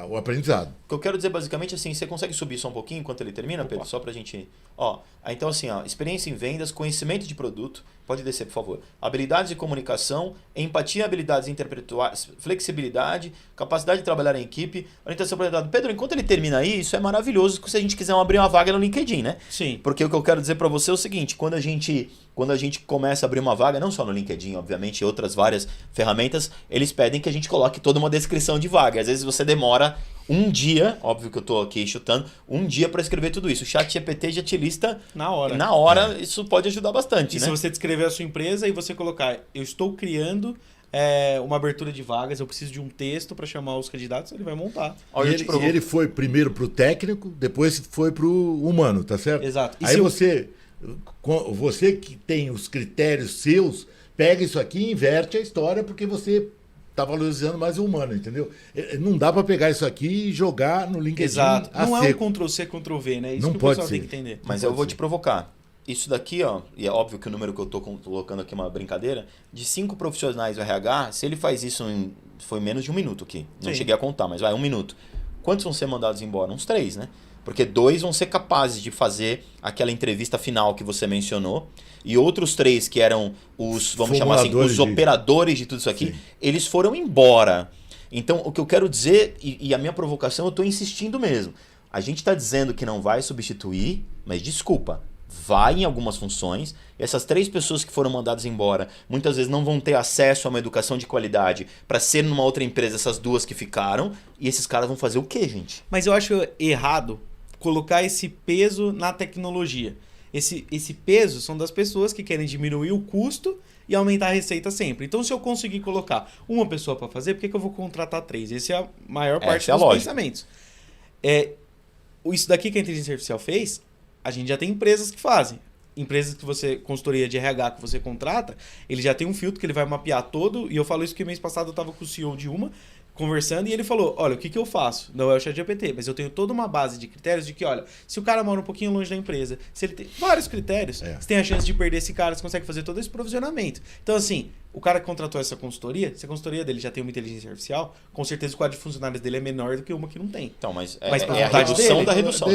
o aprendizado. O que eu quero dizer basicamente assim, você consegue subir só um pouquinho enquanto ele termina, Pedro? Só pra gente... Então assim, experiência em vendas, conhecimento de produto, pode descer, por favor. Habilidades de comunicação, empatia, habilidades interpessoais, flexibilidade, capacidade de trabalhar em equipe, orientação para o resultado. Pedro, enquanto ele termina aí, isso é maravilhoso se a gente quiser abrir uma vaga no LinkedIn, né? Sim. Porque o que eu quero dizer para você é o seguinte, quando a gente começa a abrir uma vaga, não só no LinkedIn, obviamente, e outras várias ferramentas, eles pedem que a gente coloque toda uma descrição de vaga. Às vezes você demora um dia, óbvio que eu estou aqui chutando, um dia para escrever tudo isso. O ChatGPT já te lista na hora. Isso pode ajudar bastante, né? Se você descrever a sua empresa e você colocar, eu estou criando uma abertura de vagas, eu preciso de um texto para chamar os candidatos, ele vai montar. E ele foi primeiro pro técnico, depois foi pro humano, tá certo? Exato. E Aí você que tem os critérios seus, pega isso aqui e inverte a história, porque você tá valorizando mais o humano, entendeu? Não dá para pegar isso aqui e jogar no LinkedIn. Exato. Não é seco. um Ctrl-C, Ctrl-V, né? Isso Não que o pode pessoal ser. tem que entender. Mas eu vou te provocar. Isso daqui, ó, e é óbvio que o número que eu tô colocando aqui é uma brincadeira, de 5 profissionais do RH, se ele faz isso foi menos de 1 minuto aqui. Não Sim. cheguei a contar, mas vai, 1 minuto. Quantos vão ser mandados embora? Uns 3, né? Porque 2 vão ser capazes de fazer aquela entrevista final que você mencionou, e outros 3 que eram os, vamos chamar assim, os operadores de tudo isso aqui, eles foram embora. Então, o que eu quero dizer, e a minha provocação, eu tô insistindo mesmo. A gente está dizendo que não vai substituir, mas desculpa, vai em algumas funções. E essas 3 pessoas que foram mandadas embora, muitas vezes não vão ter acesso a uma educação de qualidade para ser numa outra empresa, essas 2 que ficaram. E esses caras vão fazer o quê, gente? Mas eu acho errado colocar esse peso na tecnologia. Esse peso são das pessoas que querem diminuir o custo e aumentar a receita sempre. Então, se eu conseguir colocar uma pessoa para fazer, por que eu vou contratar 3? Essa é a maior parte dos pensamentos. Isso daqui que a inteligência artificial fez, a gente já tem empresas que fazem. Empresas que você, consultoria de RH que você contrata, ele já tem um filtro que ele vai mapear todo, e eu falo isso porque mês passado eu estava com o CEO de uma, conversando, e ele falou, olha, o que eu faço? Não é o ChatGPT, mas eu tenho toda uma base de critérios de que, olha, se o cara mora um pouquinho longe da empresa, se ele tem vários critérios, você tem a chance de perder esse cara, você consegue fazer todo esse provisionamento. Então, assim, o cara que contratou essa consultoria, se a consultoria dele já tem uma inteligência artificial, com certeza o quadro de funcionários dele é menor do que uma que não tem. Então, mas pra é a redução dele, da redução.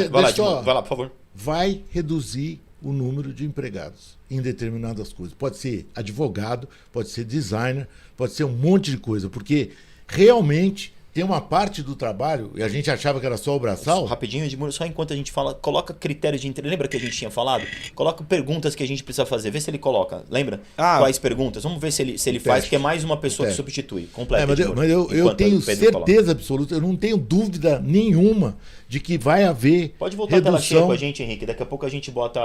Vai lá, por favor. Vai reduzir o número de empregados em determinadas coisas. Pode ser advogado, pode ser designer, pode ser um monte de coisa, porque realmente tem uma parte do trabalho, e a gente achava que era só o braçal. Rapidinho, Edmundo, só enquanto a gente fala, coloca critérios de interesse. Lembra que a gente tinha falado? Coloca perguntas que a gente precisa fazer. Vê se ele coloca. Lembra? Quais perguntas? Vamos ver se ele faz, porque é mais uma pessoa que substitui. Completa. Mas eu tenho certeza absoluta, eu não tenho dúvida nenhuma de que vai haver. Pode voltar a tela cheia com a gente, Henrique. Daqui a pouco a gente bota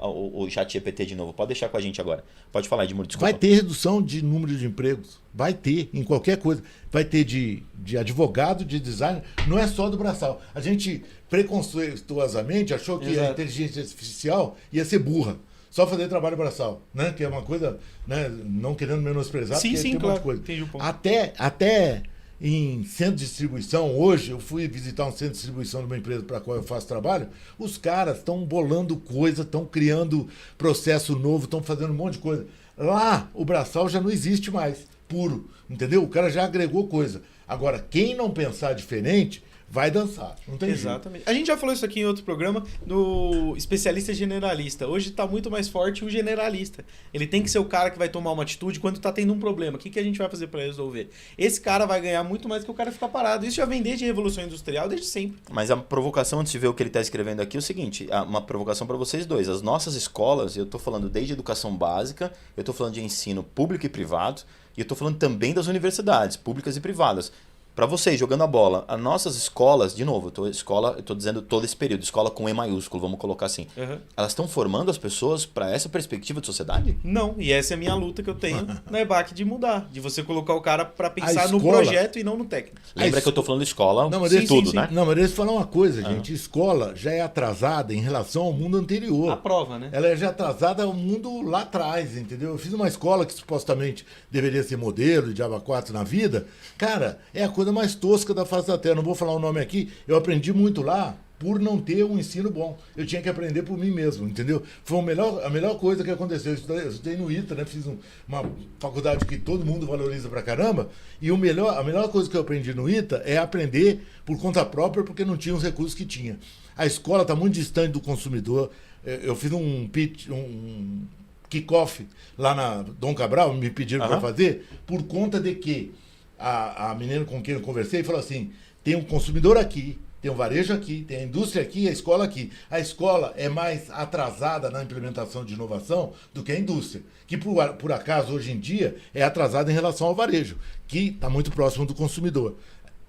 o chat GPT de novo. Pode deixar com a gente agora. Pode falar, Edmundo, desculpa. Vai ter redução de número de empregos. Vai ter, em qualquer coisa. Vai ter de advogado, de designer. Não é só do braçal. A gente preconceituosamente achou que a inteligência artificial ia ser burra. Só fazer trabalho braçal, né? Que é uma coisa, né? Não querendo menosprezar, sim, tem claro. uma coisa. Um até em centro de distribuição, hoje, eu fui visitar um centro de distribuição de uma empresa para a qual eu faço trabalho, os caras estão bolando coisa, estão criando processo novo, estão fazendo um monte de coisa. Lá, o braçal já não existe mais, puro, entendeu? O cara já agregou coisa. Agora, quem não pensar diferente, vai dançar. Não tem Exatamente. A gente já falou isso aqui em outro programa do especialista generalista. Hoje está muito mais forte o generalista. Ele tem que ser o cara que vai tomar uma atitude quando está tendo um problema. O que a gente vai fazer para resolver? Esse cara vai ganhar muito mais que o cara ficar parado. Isso já vem desde a Revolução Industrial, desde sempre. Mas a provocação, antes de ver o que ele está escrevendo aqui, é o seguinte, uma provocação para vocês dois. As nossas escolas, eu estou falando desde educação básica, eu estou falando de ensino público e privado, e eu estou falando também das universidades, públicas e privadas. Para vocês, jogando a bola, as nossas escolas, de novo, eu estou dizendo todo esse período, escola com E maiúsculo, vamos colocar assim. Elas estão formando as pessoas para essa perspectiva de sociedade? Não, e essa é a minha luta que eu tenho na EBAC de mudar, de você colocar o cara para pensar no projeto e não no técnico. Lembra que eu estou falando de escola, não, mas tudo, né? Não, mas deixa eu falar uma coisa, gente. Escola já é atrasada em relação ao mundo anterior. A prova, né? Ela é já atrasada ao mundo lá atrás, entendeu? Eu fiz uma escola que supostamente deveria ser modelo de aba 4 na vida. Cara, é a coisa mais tosca da face da terra. Não vou falar o nome aqui. Eu aprendi muito lá por não ter um ensino bom. Eu tinha que aprender por mim mesmo, entendeu? Foi a melhor coisa que aconteceu. Eu estudei no ITA, né? Fiz uma faculdade que todo mundo valoriza pra caramba. E a melhor coisa que eu aprendi no ITA é aprender por conta própria, porque não tinha os recursos que tinha. A escola está muito distante do consumidor. Eu fiz um kickoff lá na Dom Cabral, me pediram para fazer, por conta de que a menina com quem eu conversei falou assim, tem um consumidor aqui, tem um varejo aqui, tem a indústria aqui e a escola aqui. A escola é mais atrasada na implementação de inovação do que a indústria, que por acaso hoje em dia é atrasada em relação ao varejo, que está muito próximo do consumidor.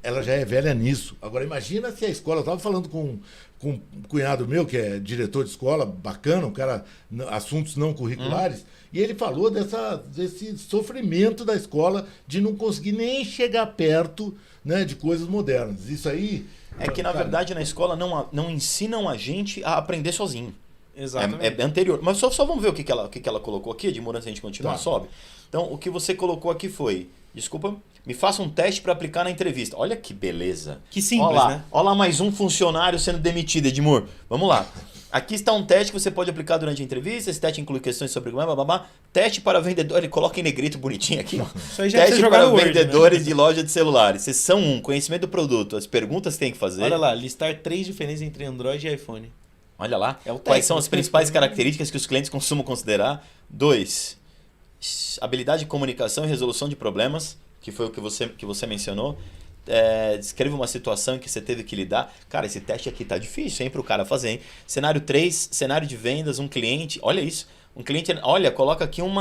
ela já é velha nisso. Agora, imagina se a escola... Eu estava falando com um cunhado meu, que é diretor de escola, bacana, um cara, assuntos não curriculares, e ele falou desse sofrimento da escola de não conseguir nem chegar perto, né, de coisas modernas. Isso aí... É que, na verdade, na escola não ensinam a gente a aprender sozinho. Exatamente. É anterior. Mas só vamos ver o que ela colocou aqui, de antes a gente continuar, Tá. sobe. Então, o que você colocou aqui foi... Desculpa, me faça um teste para aplicar na entrevista. Olha que beleza. Que simples, olha lá, né? Olha lá mais um funcionário sendo demitido, Edmur. Vamos lá. Aqui está um teste que você pode aplicar durante a entrevista. Esse teste inclui questões sobre blá. Teste para vendedor. Ele coloca em negrito bonitinho aqui, ó. Isso aí já é pra Teste você jogar para no Word, vendedores né? de loja de celulares. Seção 1, conhecimento do produto. As perguntas que tem que fazer. Olha lá, listar 3 diferenças entre Android e iPhone. Olha lá. É o Quais técnico. são as principais características que os clientes costumam considerar? 2. Habilidade de comunicação e resolução de problemas, que foi o que você mencionou. Descreva uma situação em que você teve que lidar. Cara, esse teste aqui tá difícil, hein, pro cara fazer, hein? Cenário 3, cenário de vendas, um cliente. Olha isso. Um cliente, olha, coloca aqui um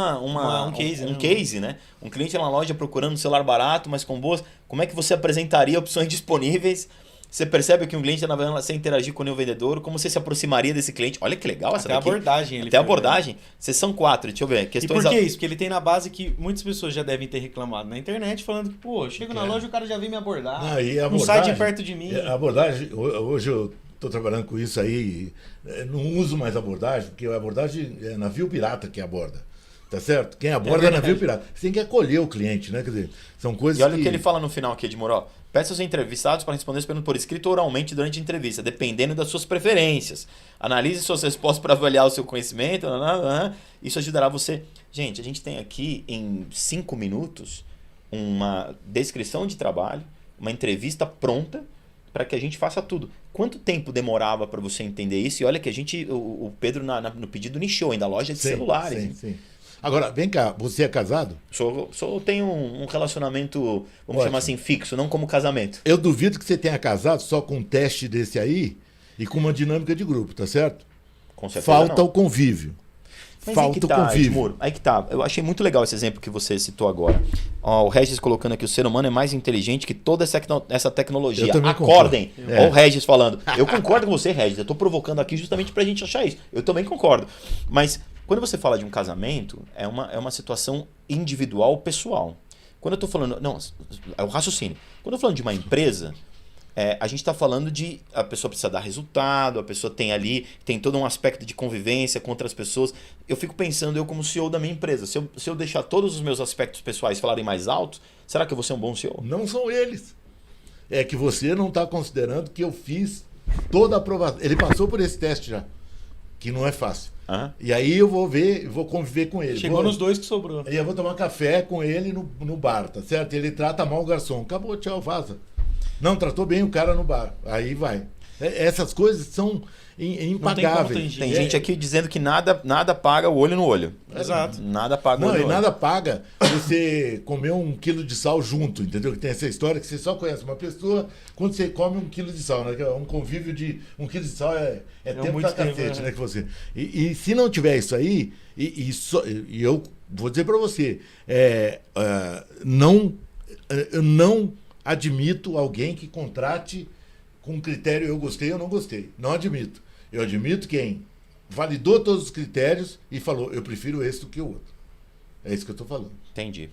case, né? case, né? Um cliente na loja procurando um celular barato, mas com boas. Como é que você apresentaria opções disponíveis? Você percebe que um cliente está navegando sem interagir com o vendedor, como você se aproximaria desse cliente? Olha que legal essa Até a daqui. abordagem. Até a abordagem. Seção 4, deixa eu ver. E Questões por que isso? Porque ele tem na base que muitas pessoas já devem ter reclamado na internet, falando que, pô, eu chego na loja e o cara já vem me abordar. Aí a não sai de abordagem- perto de mim. A abordagem, hoje eu estou trabalhando com isso aí, não uso mais abordagem, porque a abordagem é navio pirata que aborda. Tá certo? Quem aborda é navio pirata. Você tem que acolher o cliente, né? Quer dizer, são coisas E olha o que ele fala no final aqui, Edmur, ó. Peça aos entrevistados para responder as perguntas por escrito ou oralmente durante a entrevista, dependendo das suas preferências. Analise suas respostas para avaliar o seu conhecimento. Isso ajudará você. Gente, a gente tem aqui em 5 minutos uma descrição de trabalho, uma entrevista pronta para que a gente faça tudo. Quanto tempo demorava para você entender isso? E olha que o Pedro no pedido nichou ainda, loja de celulares. hein? Sim. Agora, vem cá, você é casado? Tenho um relacionamento, vamos Ótimo. chamar assim, fixo, não como casamento. Eu duvido que você tenha casado só com um teste desse aí e com uma dinâmica de grupo, tá certo? Com certeza Falta não. o convívio. Mas Falta aí que o tá, convívio. Edmur, aí que tá. Eu achei muito legal esse exemplo que você citou agora. Ó, o Regis colocando aqui, o ser humano é mais inteligente que toda essa tecnologia. Eu também Acordem. concordo. Ó o Regis falando. Eu concordo com você, Regis. Eu tô provocando aqui justamente pra gente achar isso. Eu também concordo. Mas quando você fala de um casamento, é uma situação individual, pessoal. Quando eu tô falando... Não, é o raciocínio. Quando eu tô falando de uma empresa... a gente está falando de a pessoa precisa dar resultado, a pessoa tem todo um aspecto de convivência com outras pessoas. Eu fico pensando, eu como CEO da minha empresa, se eu deixar todos os meus aspectos pessoais falarem mais alto, será que eu vou ser um bom CEO? Não são eles. É que você não está considerando que eu fiz toda a aprovação. Ele passou por esse teste já, que não é fácil. E aí eu vou conviver com ele. Chegou nos 2 que sobrou. Aí eu vou tomar café com ele no bar, tá certo? Ele trata mal o garçom. Acabou, tchau, vaza. Não, tratou bem o cara no bar. Aí vai. Essas coisas são impagáveis. Tem gente aqui dizendo que nada paga o olho no olho. Exato. Nada paga o Não, olho e no olho. nada paga você comer 1 quilo de sal junto, entendeu? Que tem essa história que você só conhece uma pessoa quando você come 1 quilo de sal, né? Que é um convívio de 1 quilo de sal é tempo muito pra tempo, cacete, né? né? Que você... E se não tiver isso aí, e eu vou dizer pra você, eu não admito alguém que contrate com critério eu gostei ou não gostei. Não admito. Eu admito quem validou todos os critérios e falou, eu prefiro esse do que o outro. É isso que eu estou falando. Entendi.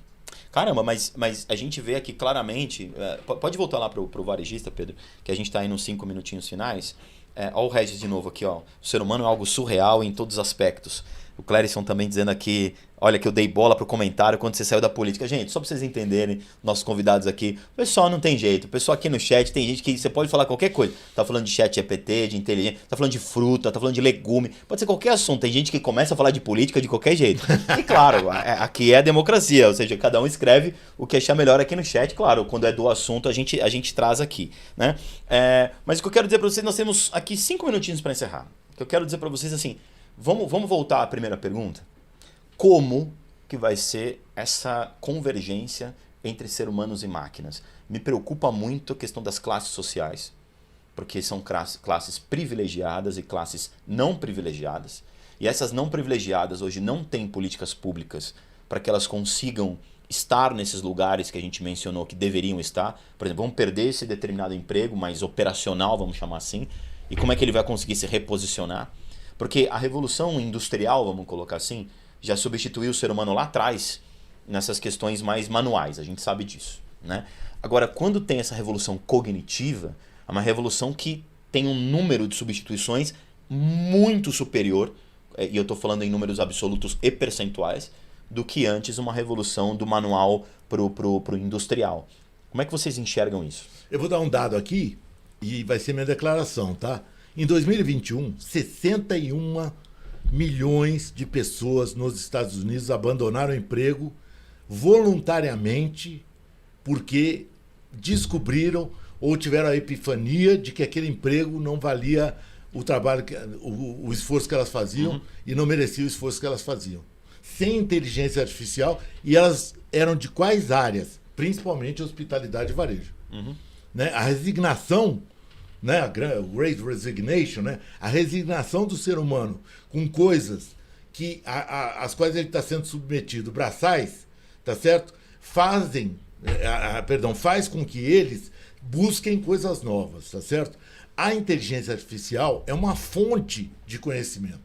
Caramba, mas a gente vê aqui claramente... pode voltar lá pro varejista, Pedro, que a gente está aí nos 5 minutinhos finais. Olha o Regis de novo aqui, ó. O ser humano é algo surreal em todos os aspectos. O Clérison também dizendo aqui, olha que eu dei bola pro comentário quando você saiu da política. Gente, só pra vocês entenderem, nossos convidados aqui, o pessoal não tem jeito. O pessoal aqui no chat, tem gente que você pode falar qualquer coisa. Tá falando de chat GPT, de inteligência, tá falando de fruta, tá falando de legume, pode ser qualquer assunto. Tem gente que começa a falar de política de qualquer jeito. E claro, aqui é a democracia, ou seja, cada um escreve o que achar melhor aqui no chat. Claro, quando é do assunto, a gente traz aqui, né? Mas o que eu quero dizer pra vocês, nós temos aqui 5 minutinhos para encerrar. O que eu quero dizer pra vocês assim, vamos voltar à primeira pergunta. Como que vai ser essa convergência entre seres humanos e máquinas? Me preocupa muito a questão das classes sociais, porque são classes privilegiadas e classes não privilegiadas. E essas não privilegiadas hoje não têm políticas públicas para que elas consigam estar nesses lugares que a gente mencionou que deveriam estar? Por exemplo, vamos perder esse determinado emprego, mais operacional, vamos chamar assim, e como é que ele vai conseguir se reposicionar? Porque a revolução industrial, vamos colocar assim, já substituiu o ser humano lá atrás nessas questões mais manuais, a gente sabe disso, né? Agora, quando tem essa revolução cognitiva, é uma revolução que tem um número de substituições muito superior, e eu estou falando em números absolutos e percentuais, do que antes uma revolução do manual pro industrial. Como é que vocês enxergam isso? Eu vou dar um dado aqui e vai ser minha declaração, tá? Em 2021, 61 milhões de pessoas nos Estados Unidos abandonaram o emprego voluntariamente porque descobriram ou tiveram a epifania de que aquele emprego não valia o trabalho, o esforço que elas faziam e não merecia o esforço que elas faziam. Sem inteligência artificial, e elas eram de quais áreas? Principalmente hospitalidade e varejo. Né? A resignação, né? A Great Resignation, né? A resignação do ser humano com coisas que, às quais ele está sendo submetido, braçais, tá certo? Faz com que eles busquem coisas novas, tá certo? A inteligência artificial é uma fonte de conhecimento.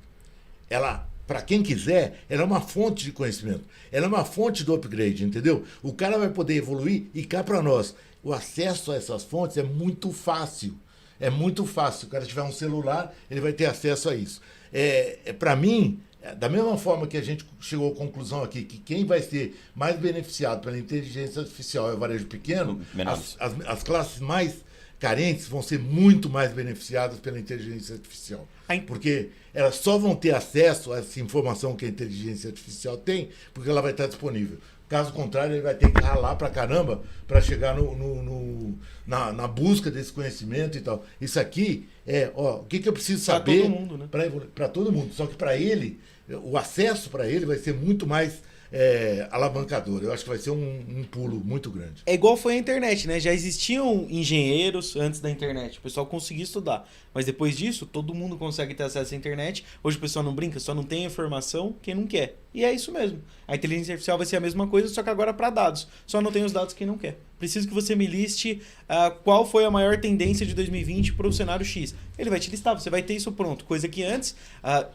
Ela, para quem quiser, ela é uma fonte de conhecimento. Ela é uma fonte do upgrade, entendeu? O cara vai poder evoluir e cá para nós. O acesso a essas fontes é muito fácil. É muito fácil. Se o cara tiver um celular, ele vai ter acesso a isso. Para mim, da mesma forma que a gente chegou à conclusão aqui que quem vai ser mais beneficiado pela inteligência artificial é o varejo pequeno, as classes mais carentes vão ser muito mais beneficiadas pela inteligência artificial. Porque elas só vão ter acesso a essa informação que a inteligência artificial tem, porque ela vai estar disponível. Caso contrário, ele vai ter que ralar pra caramba para chegar na busca desse conhecimento e tal. Isso aqui o que eu preciso saber para todo mundo, né? Para todo mundo. Só que para ele, o acesso para ele vai ser muito mais alavancador. Eu acho que vai ser um pulo muito grande. É igual foi a internet, né? Já existiam engenheiros antes da internet. O pessoal conseguia estudar. Mas depois disso, todo mundo consegue ter acesso à internet. Hoje o pessoal não brinca, só não tem informação quem não quer. E é isso mesmo. A inteligência artificial vai ser a mesma coisa, só que agora para dados. Só não tem os dados quem não quer. Preciso que você me liste qual foi a maior tendência de 2020 para o cenário X. Ele vai te listar, você vai ter isso pronto. Coisa que antes,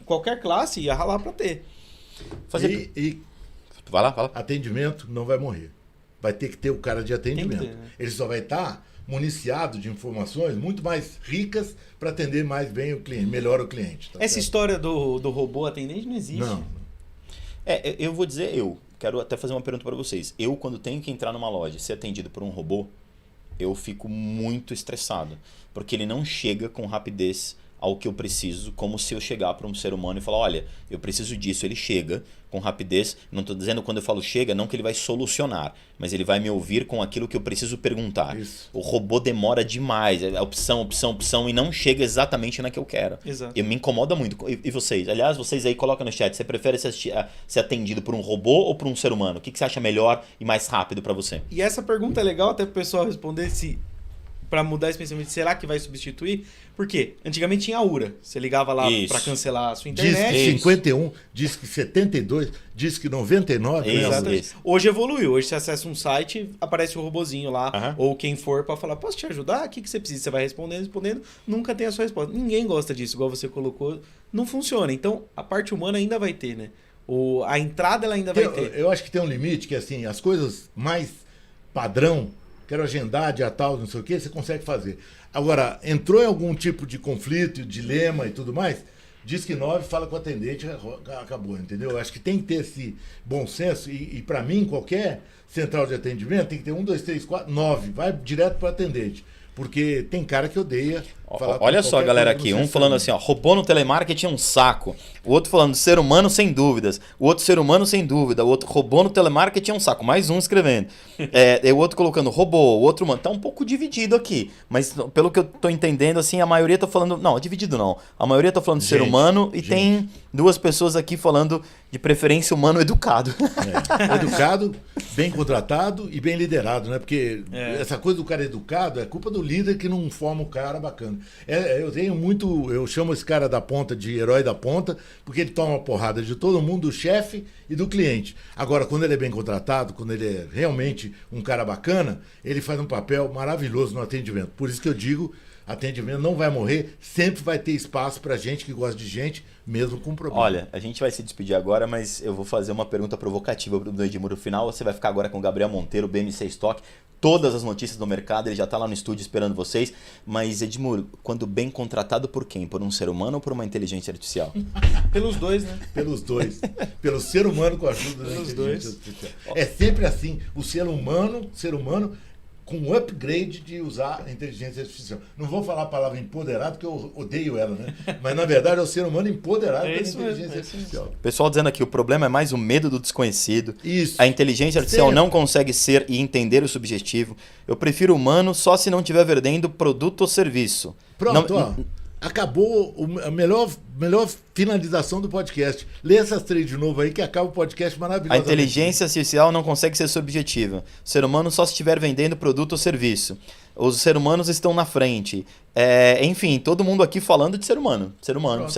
qualquer classe ia ralar para ter. Vai lá. Atendimento não vai morrer. Vai ter que ter o cara de atendimento. Tem que ter, né? Ele só vai estar municiado de informações muito mais ricas para atender mais bem o cliente, melhor o cliente. Tá Essa certo? história do robô atendente não existe. Não. Eu vou dizer quero até fazer uma pergunta para vocês. Eu, quando tenho que entrar numa loja e ser atendido por um robô, eu fico muito estressado. Porque ele não chega com rapidez ao que eu preciso, como se eu chegar para um ser humano e falar, olha, eu preciso disso. Ele chega com rapidez. Não estou dizendo quando eu falo chega, não que ele vai solucionar, mas ele vai me ouvir com aquilo que eu preciso perguntar. Isso. O robô demora demais, é opção, e não chega exatamente na que eu quero. Exato. Me incomoda muito. E vocês? Aliás, vocês aí colocam no chat, você prefere ser atendido por um robô ou por um ser humano? O que você acha melhor e mais rápido para você? E essa pergunta é legal até pro pessoal responder para mudar esse pensamento, será que vai substituir? Por quê? Antigamente tinha a URA. Você ligava lá para cancelar a sua internet. Diz que 51, diz que 72, diz que 99. Exatamente. Hoje evoluiu. Hoje você acessa um site, aparece o robozinho lá, ou quem for para falar, posso te ajudar? O que você precisa? Você vai respondendo, nunca tem a sua resposta. Ninguém gosta disso, igual você colocou. Não funciona. Então, a parte humana ainda vai ter, né? A entrada ela ainda vai ter. Eu acho que tem um limite que, assim, as coisas mais padrão, quero agendar, dia tal, não sei o que, você consegue fazer. Agora, entrou em algum tipo de conflito, dilema e tudo mais, diz que 9, fala com o atendente, acabou, entendeu? Eu acho que tem que ter esse bom senso e para mim, qualquer central de atendimento tem que ter 1, 2, 3, 4, 9, vai direto para o atendente. Porque tem cara que odeia falar. Olha só, galera, aqui. Um falando assim, robô no telemarketing é um saco. O outro falando ser humano sem dúvidas. O outro ser humano sem dúvida. O outro robô no telemarketing é um saco. Mais um escrevendo. O outro colocando robô, o outro humano. Tá um pouco dividido aqui. Mas pelo que eu tô entendendo, assim, a maioria tá falando... Não, dividido não. A maioria tá falando de ser humano e tem 2 pessoas aqui falando de preferência humano educado. Educado, bem contratado e bem liderado, né? Porque essa coisa do cara educado é culpa do líder que não forma o cara bacana. Eu chamo esse cara da ponta de herói da ponta, porque ele toma uma porrada de todo mundo, do chefe e do cliente. Agora, quando ele é bem contratado, quando ele é realmente um cara bacana, ele faz um papel maravilhoso no atendimento. Por isso que eu digo, atendimento não vai morrer, sempre vai ter espaço pra gente que gosta de gente, mesmo com problema. Olha, a gente vai se despedir agora, mas eu vou fazer uma pergunta provocativa do Edmuro no final. Você vai ficar agora com o Gabriel Monteiro, BMC Stock, todas as notícias do mercado, ele já está lá no estúdio esperando vocês. Mas, Edmuro, quando bem contratado por quem? Por um ser humano ou por uma inteligência artificial? Pelos dois, né? Pelos dois. Pelo ser humano com a ajuda da inteligência artificial. É sempre assim, o ser humano com um upgrade de usar a inteligência artificial. Não vou falar a palavra empoderado, porque eu odeio ela, né? Mas, na verdade, é o ser humano empoderado pela inteligência artificial. Pessoal dizendo aqui, o problema é mais o medo do desconhecido. Isso. A inteligência artificial não consegue ser e entender o subjetivo. Eu prefiro humano só se não estiver vendendo produto ou serviço. Pronto, ó. Acabou a melhor finalização do podcast. Lê essas 3 de novo aí que acaba o podcast maravilhoso. A inteligência artificial não consegue ser subjetiva. O ser humano só se estiver vendendo produto ou serviço. Os seres humanos estão na frente. Enfim, todo mundo aqui falando de ser humano. Ser humano.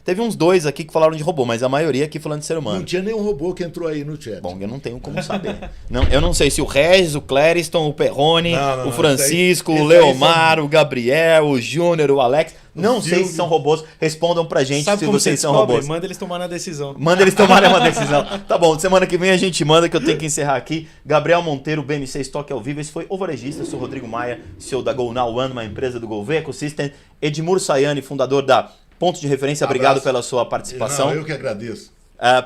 Teve uns 2 aqui que falaram de robô, mas a maioria aqui falando de ser humano. Não tinha nenhum robô que entrou aí no chat. Bom, eu não tenho como saber. Eu não sei se o Regis, o Clériston, o Perrone, o Francisco, o Leomar, o Gabriel, o Júnior, o Alex. Não sei se são robôs. Respondam pra gente. Sabe se vocês são robôs. Manda eles tomarem a decisão. Manda eles tomarem uma decisão. Tá bom, semana que vem a gente manda, que eu tenho que encerrar aqui. Gabriel Monteiro, BMC Stock ao vivo. Esse foi O Varejista. Eu sou Rodrigo Maia, CEO da Go Now One, uma empresa do Gouveia Ecosystem. Edmuro Sayani, fundador da Ponto de Referência. Obrigado pela sua participação. Não, eu que agradeço.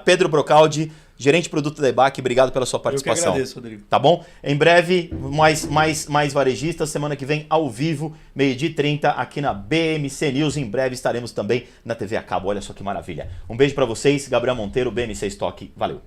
Pedro Brocaldi, gerente de produto da EBAC, obrigado pela sua participação. Eu que agradeço, Rodrigo. Tá bom? Em breve, mais varejistas. Semana que vem, ao vivo, 12h30, aqui na BMC News. Em breve estaremos também na TV a cabo. Olha só que maravilha. Um beijo pra vocês. Gabriel Monteiro, BMC Stock. Valeu.